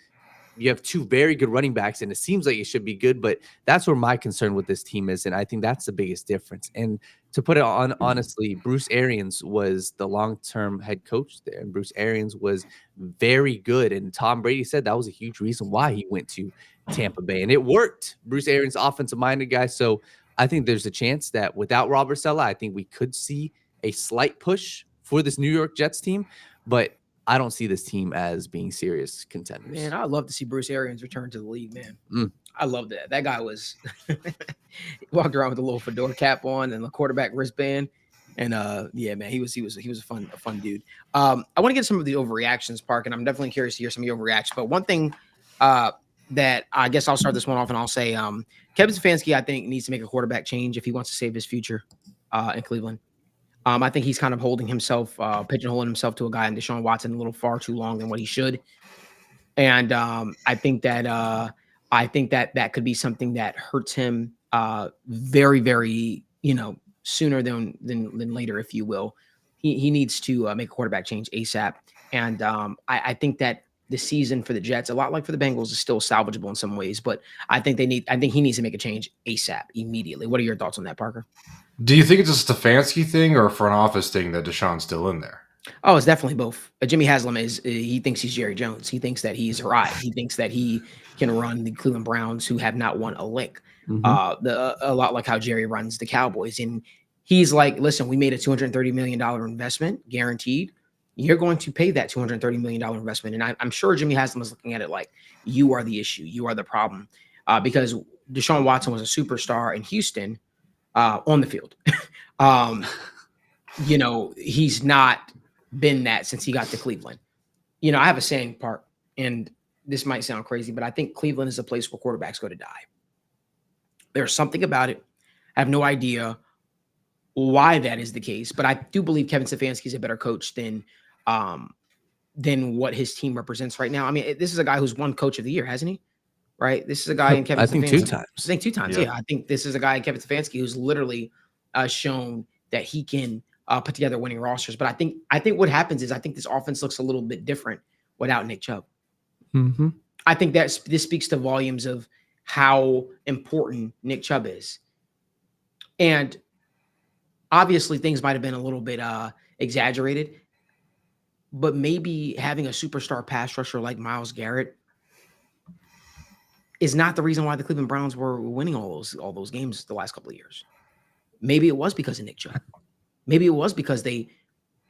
you have two very good running backs, and it seems like it should be good, but that's where my concern with this team is, and I think that's the biggest difference. And to put it on, honestly, Bruce Arians was the long-term head coach there, and Bruce Arians was very good, and Tom Brady said that was a huge reason why he went to Tampa Bay, and it worked. Bruce Arians, offensive-minded guy, so I think there's a chance that without Robert Saleh, I think we could see a slight push for this New York Jets team, but I don't see this team as being serious contenders. Man, I'd love to see Bruce Arians return to the league, man. I love that. That guy was he walked around with a little fedora cap on and the quarterback wristband. And yeah, man, he was a fun dude. I want to get some of the overreactions, Park, and I'm definitely curious to hear some of your overreactions. But one thing that I guess I'll start this one off and I'll say Kevin Stefanski, I think, needs to make a quarterback change if he wants to save his future in Cleveland. I think he's kind of holding himself, pigeonholing himself to a guy in Deshaun Watson a little far too long than what he should. And I think that that could be something that hurts him very, very, sooner than later, if you will. He needs to make a quarterback change ASAP. And I think that the season for the Jets, a lot like for the Bengals, is still salvageable in some ways. But I think he needs to make a change ASAP, immediately. What are your thoughts on that, Parker? Do you think it's a Stefanski thing or a front office thing that Deshaun's still in there? Oh, it's definitely both. Jimmy Haslam he thinks he's Jerry Jones. He thinks that he's right. He thinks that he can run the Cleveland Browns, who have not won a lick. A lot like how Jerry runs the Cowboys. And he's like, listen, we made a $230 million investment, guaranteed. You're going to pay that $230 million investment. And I'm sure Jimmy Haslam is looking at it like, you are the issue. You are the problem. Because Deshaun Watson was a superstar in Houston on the field. He's not been that since he got to Cleveland. I have a saying, Park, and this might sound crazy, but I think Cleveland is a place where quarterbacks go to die. There's something about it. I have no idea why that is the case, but I do believe Kevin Stefanski is a better coach than what his team represents right now. I mean, this is a guy who's won Coach of the Year, hasn't he? Right? This is a guy in Kevin Stefanski. I think two times. I think 2 times, yeah. I think this is a guy in Kevin Stefanski who's literally shown that he can put together winning rosters. But I think what happens is I think this offense looks a little bit different without Nick Chubb. I think this speaks to volumes of how important Nick Chubb is. And obviously things might have been a little bit exaggerated, but maybe having a superstar pass rusher like Myles Garrett is not the reason why the Cleveland Browns were winning all those games the last couple of years. Maybe it was because of Nick Chubb. Maybe it was because we're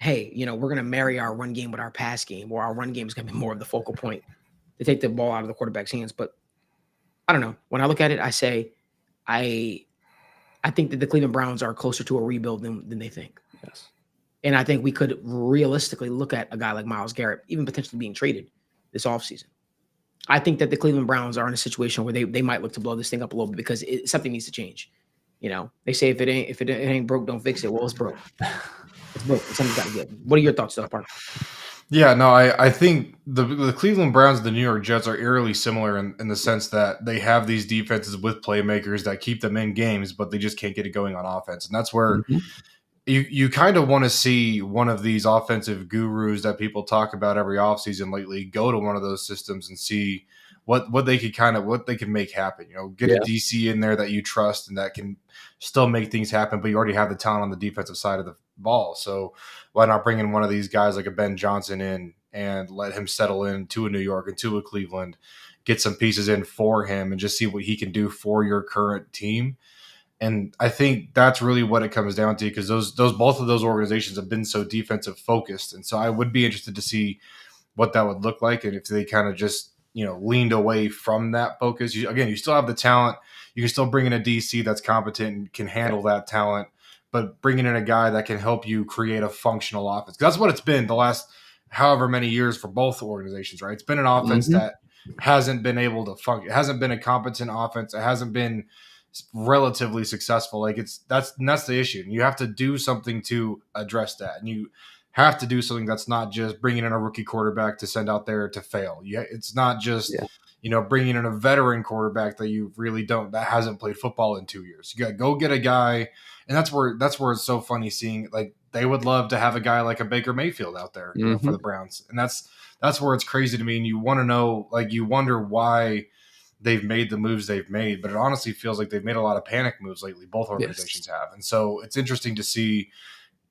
going to marry our run game with our pass game, or our run game is going to be more of the focal point to take the ball out of the quarterback's hands. But I don't know. When I look at it, I say I think that the Cleveland Browns are closer to a rebuild than they think. Yes. And I think we could realistically look at a guy like Myles Garrett, even potentially being traded this offseason. I think that the Cleveland Browns are in a situation where they might look to blow this thing up a little bit because something needs to change. You know, they say if it ain't broke, don't fix it. Well, it's broke. It's broke. Something's got to give. What are your thoughts, South Park? Yeah, no, I think the Cleveland Browns and the New York Jets are eerily similar in the sense that they have these defenses with playmakers that keep them in games, but they just can't get it going on offense. And that's where you kind of want to see one of these offensive gurus that people talk about every offseason lately go to one of those systems and see what they can make happen. You know, get a DC in there that you trust and that can still make things happen, but you already have the talent on the defensive side of the ball. So why not bring in one of these guys like a Ben Johnson in and let him settle into a New York and to a Cleveland, get some pieces in for him and just see what he can do for your current team. And I think that's really what it comes down to, because those both of those organizations have been so defensive focused. And so I would be interested to see what that would look like. And if they kind of just, leaned away from that focus. You still have the talent. You can still bring in a DC that's competent and can handle that talent, but bringing in a guy that can help you create a functional offense. That's what it's been the last however many years for both organizations, right? It's been an offense that hasn't been able to function. It hasn't been a competent offense. It hasn't been relatively successful. Like that's the issue. And you have to do something to address that. And you have to do something that's not just bringing in a rookie quarterback to send out there to fail. It's not just bringing in a veteran quarterback that hasn't played football in 2 years. You got to go get a guy, and that's where it's so funny seeing, like, they would love to have a guy like a Baker Mayfield out there for the Browns, and that's where it's crazy to me. And you want to know, like, you wonder why they've made the moves they've made, but it honestly feels like they've made a lot of panic moves lately. Both organizations have, and so it's interesting to see.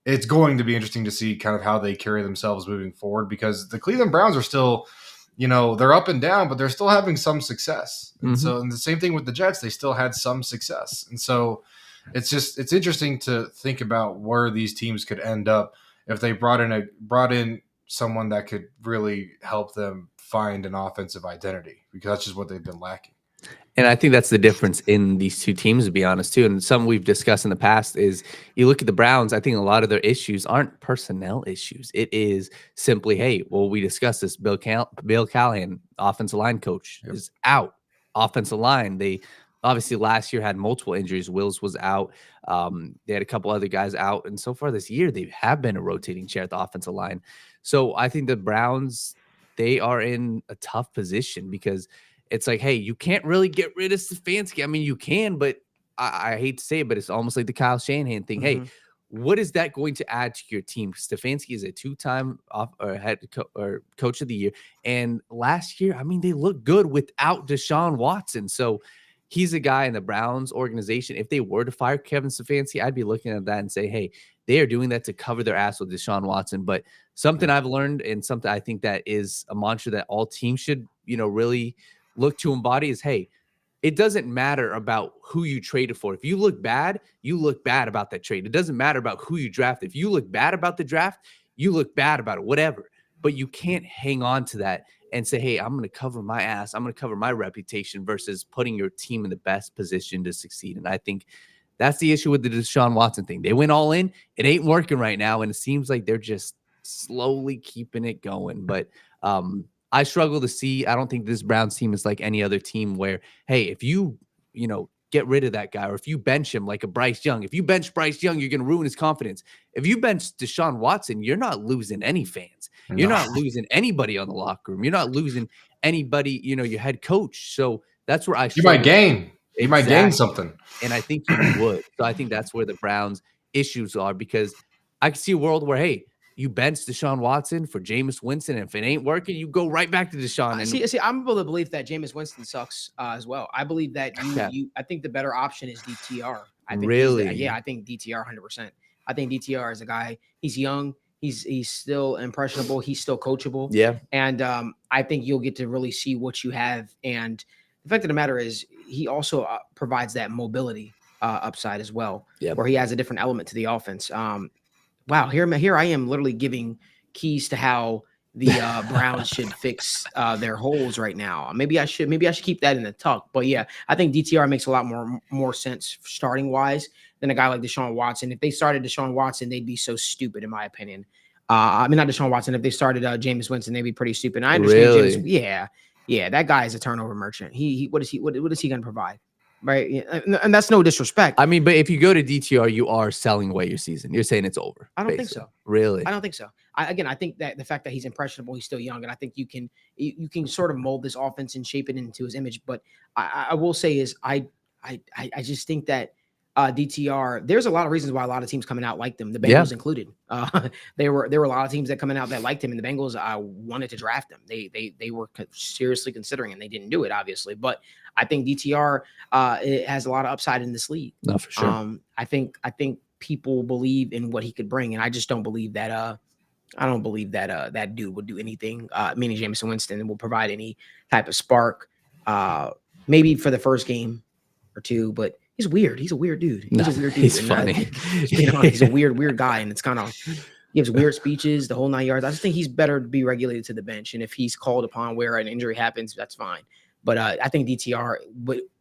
It's going to be interesting to see kind of how they carry themselves moving forward, because the Cleveland Browns are still, they're up and down, but they're still having some success. And so, and the same thing with the Jets, they still had some success. And so it's interesting to think about where these teams could end up if they brought in someone that could really help them find an offensive identity, because that's just what they've been lacking. And I think that's the difference in these two teams, to be honest, too. And some we've discussed in the past is you look at the Browns, I think a lot of their issues aren't personnel issues. It is simply, hey, well, we discussed this. Bill Callahan, offensive line coach, is out. Offensive line, they obviously last year had multiple injuries. Wills was out. They had a couple other guys out. And so far this year, they have been a rotating chair at the offensive line. So I think the Browns, they are in a tough position, because it's like, hey, you can't really get rid of Stefanski. I mean, you can, but I hate to say it, but it's almost like the Kyle Shanahan thing. Hey, what is that going to add to your team? Stefanski is a two-time coach of the year. And last year, I mean, they looked good without Deshaun Watson. So he's a guy in the Browns organization. If they were to fire Kevin Stefanski, I'd be looking at that and say, hey, they are doing that to cover their ass with Deshaun Watson. But something I've learned, and something I think that is a mantra that all teams should, really look to embody, is, hey, it doesn't matter about who you traded for. If you look bad about that trade. It doesn't matter about who you draft. If you look bad about the draft, you look bad about it, whatever. But you can't hang on to that and say, hey, I'm going to cover my ass. I'm going to cover my reputation, versus putting your team in the best position to succeed. And I think that's the issue with the Deshaun Watson thing. They went all in. It ain't working right now. And it seems like they're just slowly keeping it going. But I struggle to see. I don't think this Browns team is like any other team where, hey, if you get rid of that guy, or if you bench him like a Bryce Young, if you bench Bryce Young, you're going to ruin his confidence. If you bench Deshaun Watson, you're not losing any fans. You're not losing anybody on the locker room. You're not losing anybody, your head coach. So that's where you might gain. You might gain something. And I think you would. So I think that's where the Browns' issues are, because I can see a world where, hey, you bench Deshaun Watson for Jameis Winston, and if it ain't working, you go right back to Deshaun. And see, I'm able to believe that Jameis Winston sucks as well. I believe that I think the better option is DTR. I think really? I think DTR 100%. I think DTR is a guy. He's young. He's still impressionable. He's still coachable. Yeah. And I think you'll get to really see what you have. And the fact of the matter is, he also provides that mobility upside as well, where he has a different element to the offense. Wow, here I am literally giving keys to how the Browns should fix their holes right now. Maybe I should keep that in the tuck. But yeah, I think DTR makes a lot more sense starting wise than a guy like Deshaun Watson. If they started Deshaun Watson, they'd be so stupid, in my opinion. I mean, not Deshaun Watson. If they started Jameis Winston, they'd be pretty stupid. And I understand Really? Jameis. Yeah, that guy is a turnover merchant. What is he going to provide? Right. Yeah, and that's no disrespect. I mean, but if you go to DTR, you are selling away your season. You're saying it's over. I don't think so. Really? I don't think so. I think that the fact that he's impressionable, he's still young, and I think you can sort of mold this offense and shape it into his image. But I will say is I just think that DTR, there's a lot of reasons why a lot of teams coming out like them, the Bengals included. There were a lot of teams that coming out that liked him, and the Bengals wanted to draft him. They were seriously considering, and they didn't do it, obviously. But I think DTR it has a lot of upside in this league. No, for sure. I think people believe in what he could bring, and I just don't believe that. I don't believe that that dude would do anything, meaning Jameis Winston, and will provide any type of spark. Maybe for the first game or two, but he's weird. He's a weird dude. He's a weird dude. He's funny. He's a weird guy, and it's kind of he gives weird speeches, the whole 9 yards. I just think he's better to be regulated to the bench, and if he's called upon where an injury happens, that's fine. But I think DTR,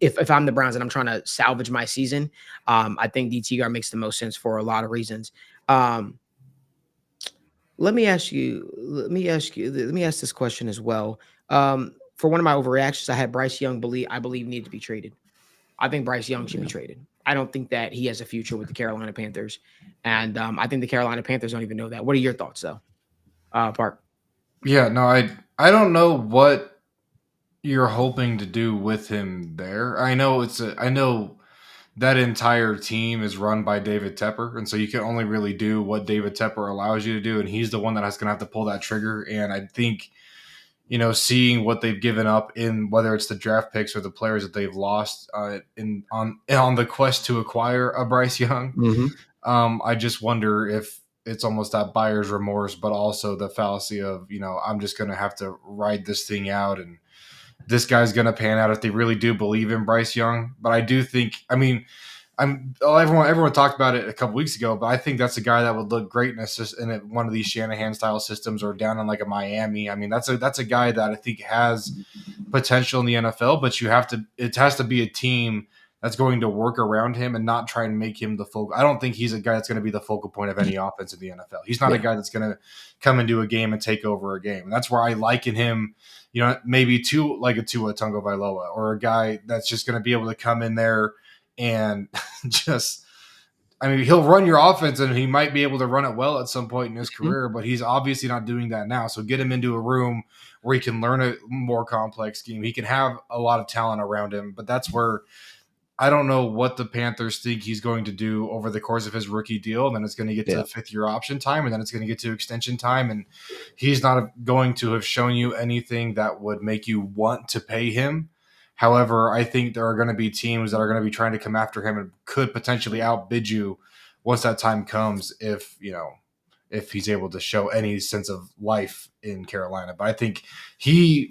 if I'm the Browns and I'm trying to salvage my season, I think DTR makes the most sense for a lot of reasons. Let me ask this question as well. For one of my overreactions, I had Bryce Young I believe needed to be traded. I think Bryce Young should be traded. I don't think that he has a future with the Carolina Panthers. And I think the Carolina Panthers don't even know that. What are your thoughts, though, Park? Yeah, no, I don't know what you're hoping to do with him there. I know that entire team is run by David Tepper, and so you can only really do what David Tepper allows you to do, and he's the one that's going to have to pull that trigger. And I think, seeing what they've given up in whether it's the draft picks or the players that they've lost on the quest to acquire a Bryce Young, I just wonder if it's almost that buyer's remorse, but also the fallacy of, I'm just going to have to ride this thing out, and this guy's going to pan out if they really do believe in Bryce Young. But I do think, everyone talked about it a couple weeks ago, but I think that's a guy that would look great in one of these Shanahan style systems or down in like a Miami. I mean, that's a guy that I think has potential in the NFL, but it has to be a team that's going to work around him and not try and make him the focal. I don't think he's a guy that's going to be the focal point of any offense in the NFL. He's not a guy that's going to come into a game and take over a game. And that's where I liken him, maybe to like a Tua Tagovailoa, or a guy that's just going to be able to come in there and he'll run your offense, and he might be able to run it well at some point in his career, but he's obviously not doing that now. So get him into a room where he can learn a more complex scheme. He can have a lot of talent around him, but that's where I don't know what the Panthers think he's going to do over the course of his rookie deal. And then it's going to get to the 5th-year option time, and then it's going to get to extension time. And he's not going to have shown you anything that would make you want to pay him. However, I think there are going to be teams that are going to be trying to come after him and could potentially outbid you once that time comes, if he's able to show any sense of life in Carolina. But I think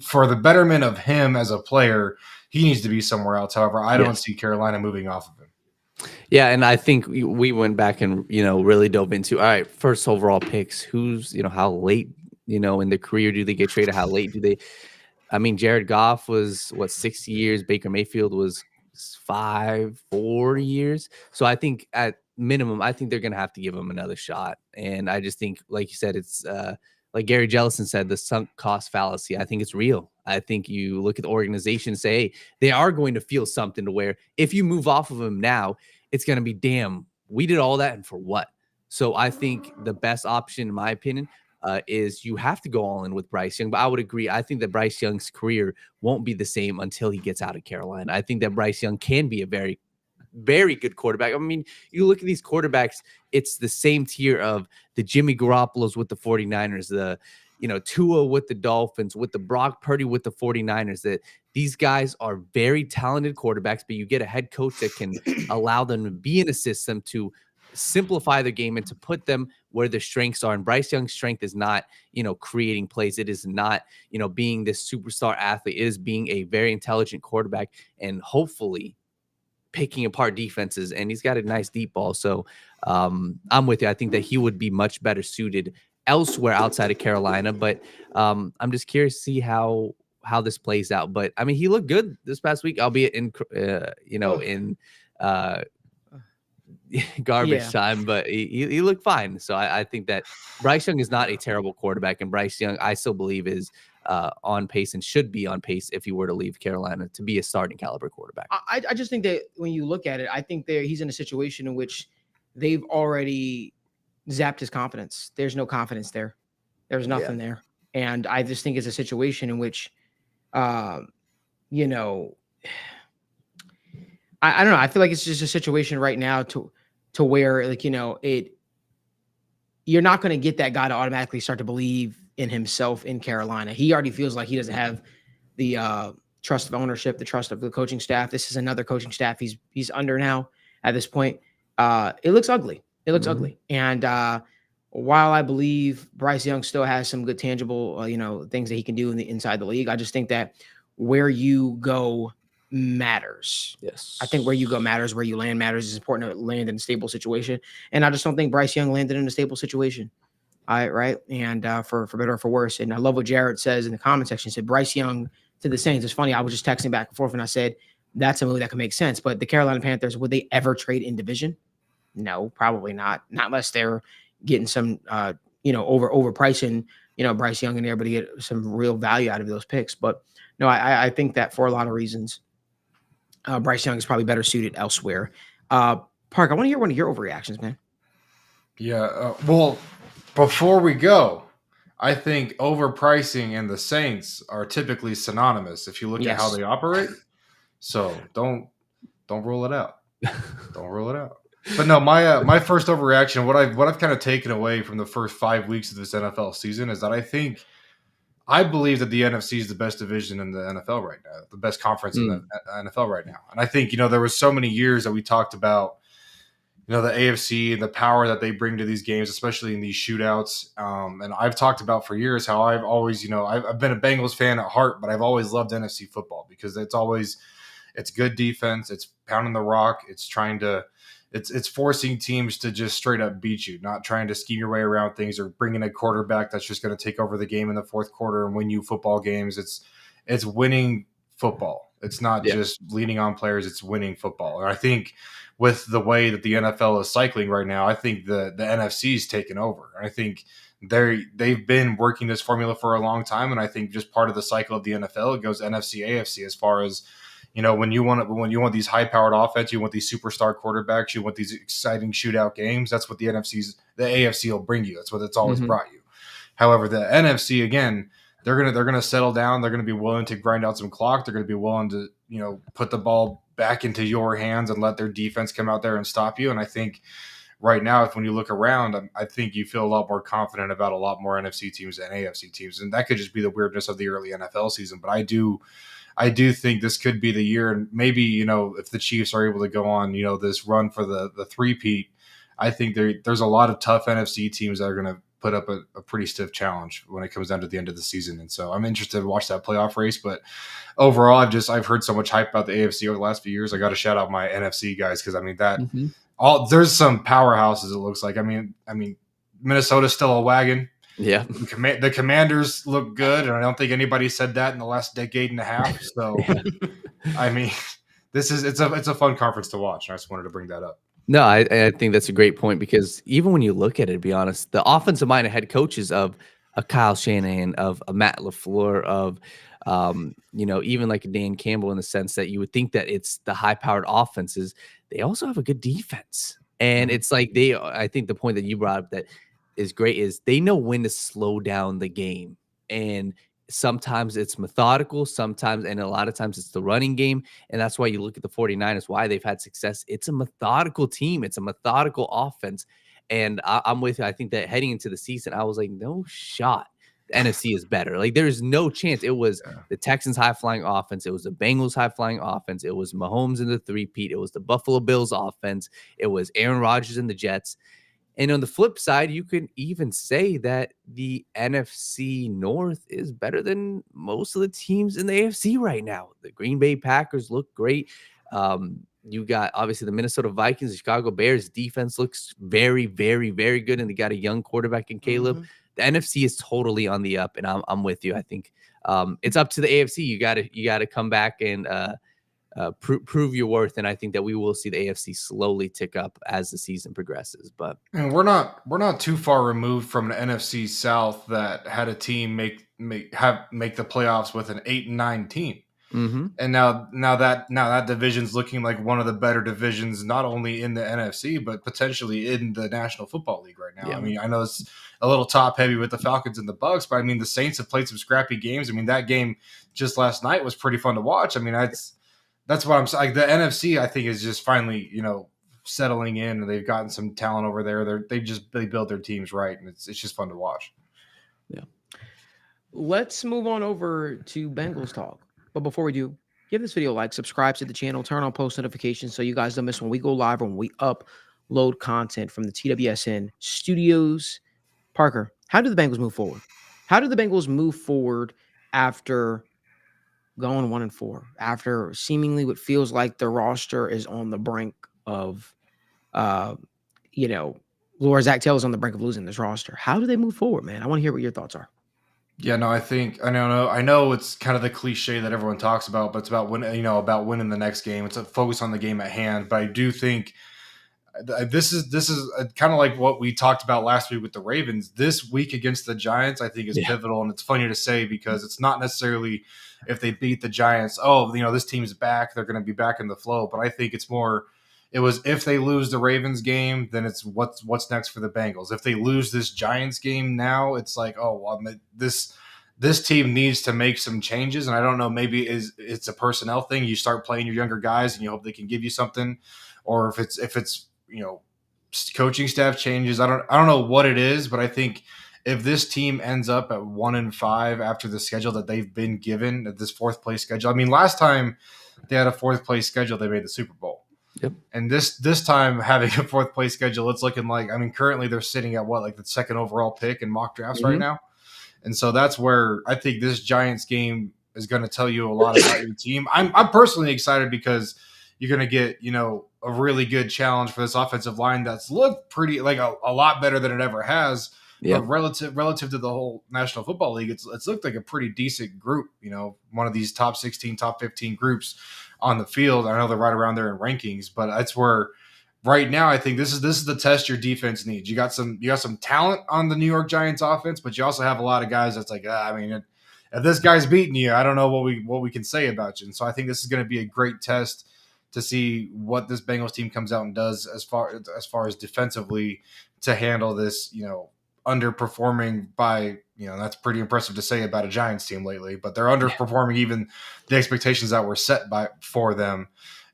for the betterment of him as a player, he needs to be somewhere else. However, I don't see Carolina moving off of him. Yeah, and I think we went back and really dove into, all right, first overall picks. Who's how late in their career do they get traded? How late do they? I mean, Jared Goff was 6 years. Baker Mayfield was 4 years. So I think at minimum, I think they're going to have to give him another shot. And I just think, like you said, it's like Gary Jellison said, the sunk cost fallacy. I think it's real. I think you look at the organization and say, hey, they are going to feel something to where if you move off of him now, it's going to be, damn, we did all that and for what? So I think the best option, in my opinion, is you have to go all in with Bryce Young. But I would agree. I think that Bryce Young's career won't be the same until he gets out of Carolina. I think that Bryce Young can be a very, very good quarterback. I mean, you look at these quarterbacks, it's the same tier of the Jimmy Garoppolos with the 49ers, the Tua with the Dolphins, with the Brock Purdy with the 49ers, that these guys are very talented quarterbacks, but you get a head coach that can allow them to be in a system to simplify the game and to put them where their strengths are. And Bryce Young's strength is not, creating plays. It is not, being this superstar athlete. It is being a very intelligent quarterback and hopefully picking apart defenses. And he's got a nice deep ball. So I'm with you. I think that he would be much better suited elsewhere outside of Carolina. But I'm just curious to see how this plays out. But I mean, he looked good this past week, albeit in garbage Yeah. time, but he looked fine. So I think that Bryce Young is not a terrible quarterback, and Bryce Young, I still believe, is on pace and should be on pace if he were to leave Carolina to be a starting caliber quarterback. I just think that when you look at it, I think he's in a situation in which they've already zapped his confidence. There's no confidence there. There's nothing there. And I just think it's a situation in which, you know, I don't know. I feel like it's just a situation right now to where, like, you know, you're not going to get that guy to automatically start to believe in himself in Carolina. He already feels like he doesn't have the trust of ownership, the trust of the coaching staff. This is another coaching staff he's under now at this point. It looks ugly. It looks ugly. And while I believe Bryce Young still has some good tangible, things that he can do inside the league, I just think that where you go matters. Yes. I think where you go matters, where you land matters. It's important to land in a stable situation. And I just don't think Bryce Young landed in a stable situation. Right. And for better or for worse. And I love what Jared says in the comment section. He said Bryce Young to the Saints. It's funny. I was just texting back and forth and I said, that's a move that can make sense. But the Carolina Panthers, would they ever trade in division? No, probably not. Not unless they're getting some, overpricing, Bryce Young in there, but to get some real value out of those picks. But no, I think that for a lot of reasons, Bryce Young is probably better suited elsewhere. Park, I want to hear one of your overreactions, man. Yeah. Well, before we go, I think overpricing and the Saints are typically synonymous if you look at how they operate. So don't rule it out. Don't rule it out. But no, my first overreaction, what I've kind of taken away from the first 5 weeks of this NFL season is that I believe that the NFC is the best division in the NFL right now, the best conference in the NFL right now. And I think, there was so many years that we talked about, the AFC and the power that they bring to these games, especially in these shootouts. And I've talked about for years how I've always, I've been a Bengals fan at heart, but I've always loved NFC football because it's good defense. It's pounding the rock. It's it's forcing teams to just straight up beat you, not trying to scheme your way around things or bringing a quarterback that's just going to take over the game in the fourth quarter and win you football games. It's winning football. It's not just leaning on players. It's winning football. And I think with the way that the NFL is cycling right now, I think the NFC's taken over. And I think they've been working this formula for a long time. And I think just part of the cycle of the NFL, it goes NFC, AFC as far as, when you want these high-powered offense, you want these superstar quarterbacks, you want these exciting shootout games. That's what the AFC will bring you. That's what it's always brought you. However, the NFC, again, they're gonna settle down. They're gonna be willing to grind out some clock. They're gonna be willing to put the ball back into your hands and let their defense come out there and stop you. And I think right now, when you look around, I think you feel a lot more confident about a lot more NFC teams than AFC teams, and that could just be the weirdness of the early NFL season. But I do think this could be the year, and maybe, if the Chiefs are able to go on, this run for the three-peat, I think there's a lot of tough NFC teams that are going to put up a pretty stiff challenge when it comes down to the end of the season. And so I'm interested to watch that playoff race. But overall, I've heard so much hype about the AFC over the last few years. I got to shout out my NFC guys because there's some powerhouses. It looks like. I mean, Minnesota's still a wagon. Yeah, the Commanders look good, and I don't think anybody said that in the last decade and a half. So, I mean, it's a fun conference to watch. I just wanted to bring that up. No, I think that's a great point because even when you look at it, to be honest, the offensive-minded head coaches of a Kyle Shanahan, of a Matt LaFleur, of even like a Dan Campbell, in the sense that you would think that it's the high-powered offenses, they also have a good defense, and it's like I think the point that you brought up that is great is they know when to slow down the game, and sometimes it's methodical, and a lot of times it's the running game. And that's why you look at the 49ers, why they've had success. It's a methodical team. It's a methodical offense. And I'm with you. I think that heading into the season, I was like, no shot. The NFC is better. Like, there's no chance. It was the Texans high-flying offense. It was the Bengals high-flying offense. It was Mahomes in the three-peat. It was the Buffalo Bills offense. It was Aaron Rodgers and the Jets. And on the flip side, you can even say that the NFC North is better than most of the teams in the AFC right now. The Green Bay Packers look great. You got, obviously, the Minnesota Vikings, the Chicago Bears. Defense looks very, very, very good, and they got a young quarterback in Caleb. The NFC is totally on the up, and I'm with you. I think it's up to the AFC. You got to come back and prove your worth. And I think that we will see the AFC slowly tick up as the season progresses. But And we're not too far removed from an NFC South that had a team make the playoffs with an 8-9 team. And now that division's looking like one of the better divisions, not only in the NFC but potentially in the National Football League right now. Yeah. I mean, I know it's a little top heavy with the Falcons and the Bucks, but I mean the Saints have played some scrappy games. I mean that game just last night was pretty fun to watch. I mean that's what I'm saying. Like the NFC, I think is just finally settling in, and they've gotten some talent over there. They build their teams right, and it's just fun to watch. Yeah. Let's move on over to Bengals talk. But before we do, give this video a like, subscribe to the channel, turn on post notifications so you guys don't miss when we go live or when we upload content from the TWSN studios. Parker, how do the Bengals move forward? How do the Bengals move forward after going 1-4, after seemingly what feels like the roster is on the brink of, Laura Zach Taylor is on the brink of losing this roster? How do they move forward, man? I want to hear what your thoughts are. Yeah, no, I know it's kind of the cliche that everyone talks about, but it's about about winning the next game. It's a focus on the game at hand. But I do think this is kind of like what we talked about last week with the Ravens. This week against the Giants, I think is pivotal, and it's funny to say because it's not necessarily if they beat the Giants, this team's back, they're going to be back in the flow. But I think it's more. It was if they lose the Ravens game, then it's what's next for the Bengals. If they lose this Giants game now, it's like, this team needs to make some changes. And I don't know, maybe it's a personnel thing. You start playing your younger guys and you hope they can give you something, or if it's coaching staff changes. I don't know what it is, but I think if this team ends up at 1-5 after the schedule that they've been given, at this fourth place schedule. I mean, last time they had a fourth place schedule, they made the Super Bowl. Yep. And this time having a fourth place schedule, it's looking like, I mean, currently they're sitting at the second overall pick in mock drafts right now. And so that's where I think this Giants game is going to tell you a lot about your team. I'm personally excited because you're going to get, a really good challenge for this offensive line that's looked pretty like a lot better than it ever has. Yep. But relative to the whole National Football League, it's looked like a pretty decent group, one of these top 16, top 15 groups on the field. I know they're right around there in rankings, but that's where right now I think this is the test your defense needs. You got some talent on the New York Giants offense, but you also have a lot of guys that's like, if this guy's beating you, I don't know what we can say about you. And so I think this is going to be a great test to see what this Bengals team comes out and does as far as defensively to handle this, underperforming by, that's pretty impressive to say about a Giants team lately, but they're underperforming even the expectations that were set for them.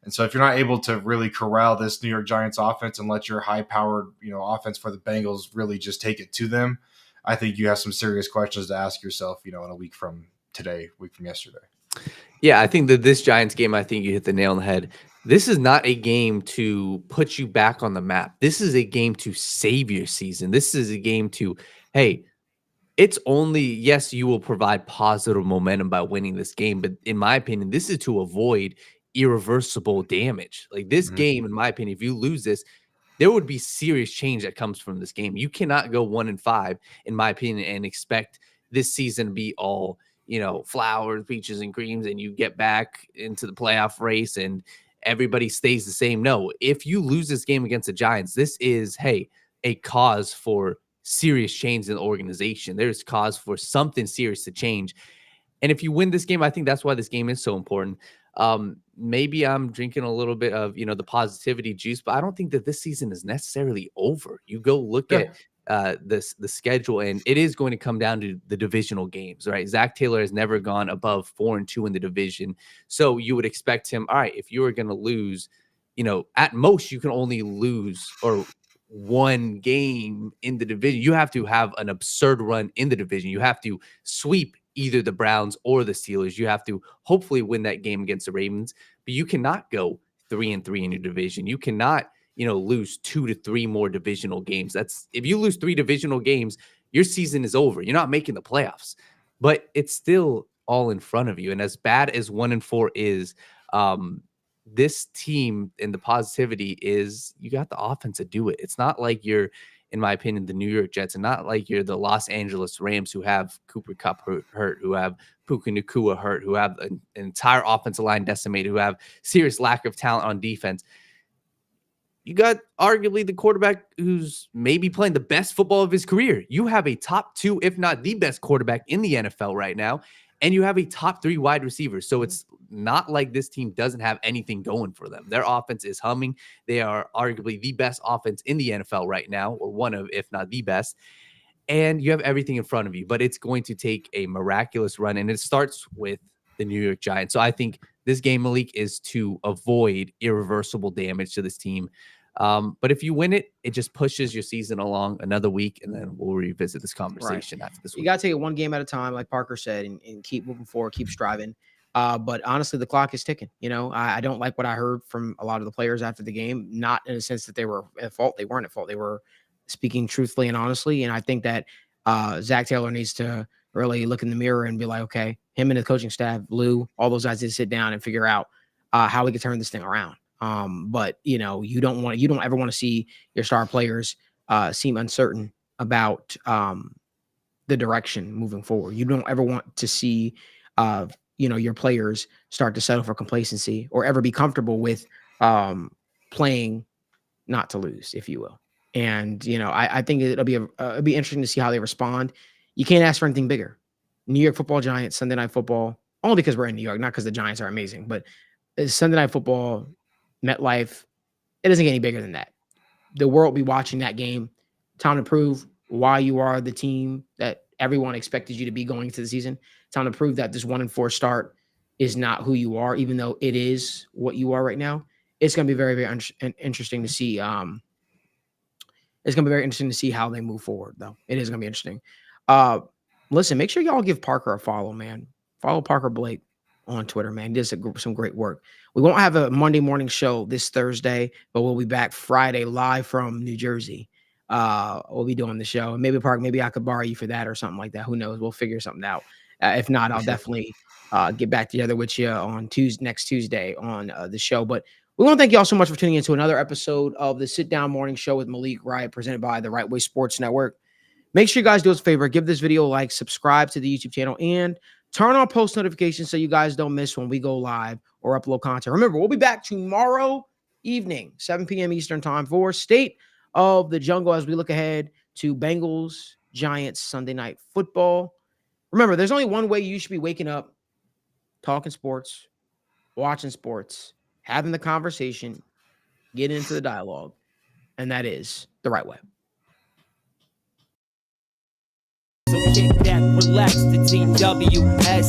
And so if you're not able to really corral this New York Giants offense and let your high-powered, offense for the Bengals really just take it to them, I think you have some serious questions to ask yourself, in a week from yesterday. Yeah, I think that this Giants game, I think you hit the nail on the head. This is not a game to put you back on the map. This is a game to save your season. This is a game to, hey, it's only, yes, you will provide positive momentum by winning this game. But in my opinion, this is to avoid irreversible damage. Like this game, in my opinion, if you lose this, there would be serious change that comes from this game. You cannot go 1-5, in my opinion, and expect this season to be all, flowers, peaches, and creams, and you get back into the playoff race and everybody stays the same. No, if you lose this game against the Giants, this is, hey, a cause for serious change in the organization. There's cause for something serious to change. And if you win this game, I think that's why this game is so important. Maybe I'm drinking a little bit of, the positivity juice, but I don't think that this season is necessarily over. You go look at the schedule, and it is going to come down to the divisional games, right? Zach Taylor has never gone above 4-2 in the division. So you would expect him, all right, if you were going to lose, at most you can only lose or one game in the division. You have to have an absurd run in the division. You have to sweep either the Browns or the Steelers. You have to hopefully win that game against the Ravens, but you cannot go 3-3 in your division. You cannot, lose 2 to 3 more divisional games. If you lose 3 divisional games, your season is over. You're not making the playoffs, but it's still all in front of you. And as bad as 1-4 is, this team and the positivity is you got the offense to do it. It's not like you're in my opinion, the New York Jets, and not like you're the Los Angeles Rams who have Cooper Kupp hurt, who have Puka Nacua hurt, who have an entire offensive line decimated, who have serious lack of talent on defense. You got arguably the quarterback who's maybe playing the best football of his career. You have a top 2, if not the best quarterback in the NFL right now, and you have a top 3 wide receiver. So it's not like this team doesn't have anything going for them. Their offense is humming. They are arguably the best offense in the NFL right now, or one of, if not the best. And you have everything in front of you, but it's going to take a miraculous run, and it starts with the New York Giants. So I think this game, Malik, is to avoid irreversible damage to this team. But if you win it, it just pushes your season along another week, and then we'll revisit this conversation after this week. You got to take it one game at a time, like Parker said, and keep moving forward, keep striving. But honestly, the clock is ticking. You know, I don't like what I heard from a lot of the players after the game, not in a sense that they were at fault. They weren't at fault. They were speaking truthfully and honestly. And I think that Zach Taylor needs to really look in the mirror and be like, okay, him and the coaching staff, Lou, all those guys need to sit down and figure out how we can turn this thing around. But you know, you don't ever want to see your star players seem uncertain about the direction moving forward. You don't ever want to see your players start to settle for complacency or ever be comfortable with playing not to lose, if you will. And I think it'll be interesting to see how they respond. You can't ask for anything bigger. New York Football Giants, Sunday Night Football, only because we're in New York, not because the Giants are amazing, but Sunday Night Football, MetLife, it doesn't get any bigger than that. The world will be watching that game. Time to prove why you are the team that everyone expected you to be going into the season. Time to prove that this 1-4 start is not who you are, even though it is what you are right now. It's going to be very, very interesting to see. It's going to be very interesting to see how they move forward, though. It is going to be interesting. Listen, make sure y'all give Parker a follow, man. Follow Parker Blake on Twitter, man. He does some great work. We won't have a Monday morning show this Thursday, but we'll be back Friday live from New Jersey. We'll be doing the show. And maybe, Park, maybe I could borrow you for that or something like that. Who knows? We'll figure something out. If not, I'll definitely get back together with you on next Tuesday on the show. But we want to thank you all so much for tuning into another episode of the Sit Down Morning Show with Malik Wright, presented by the Right Way Sports Network. Make sure you guys do us a favor. Give this video a like, subscribe to the YouTube channel, and turn on post notifications so you guys don't miss when we go live or upload content. Remember, we'll be back tomorrow evening, 7 p.m. Eastern time for State of the Jungle as we look ahead to Bengals Giants Sunday Night Football. Remember, there's only one way you should be waking up, talking sports, watching sports, having the conversation, getting into the dialogue, and that is the right way. So kick that, relax, the TWS.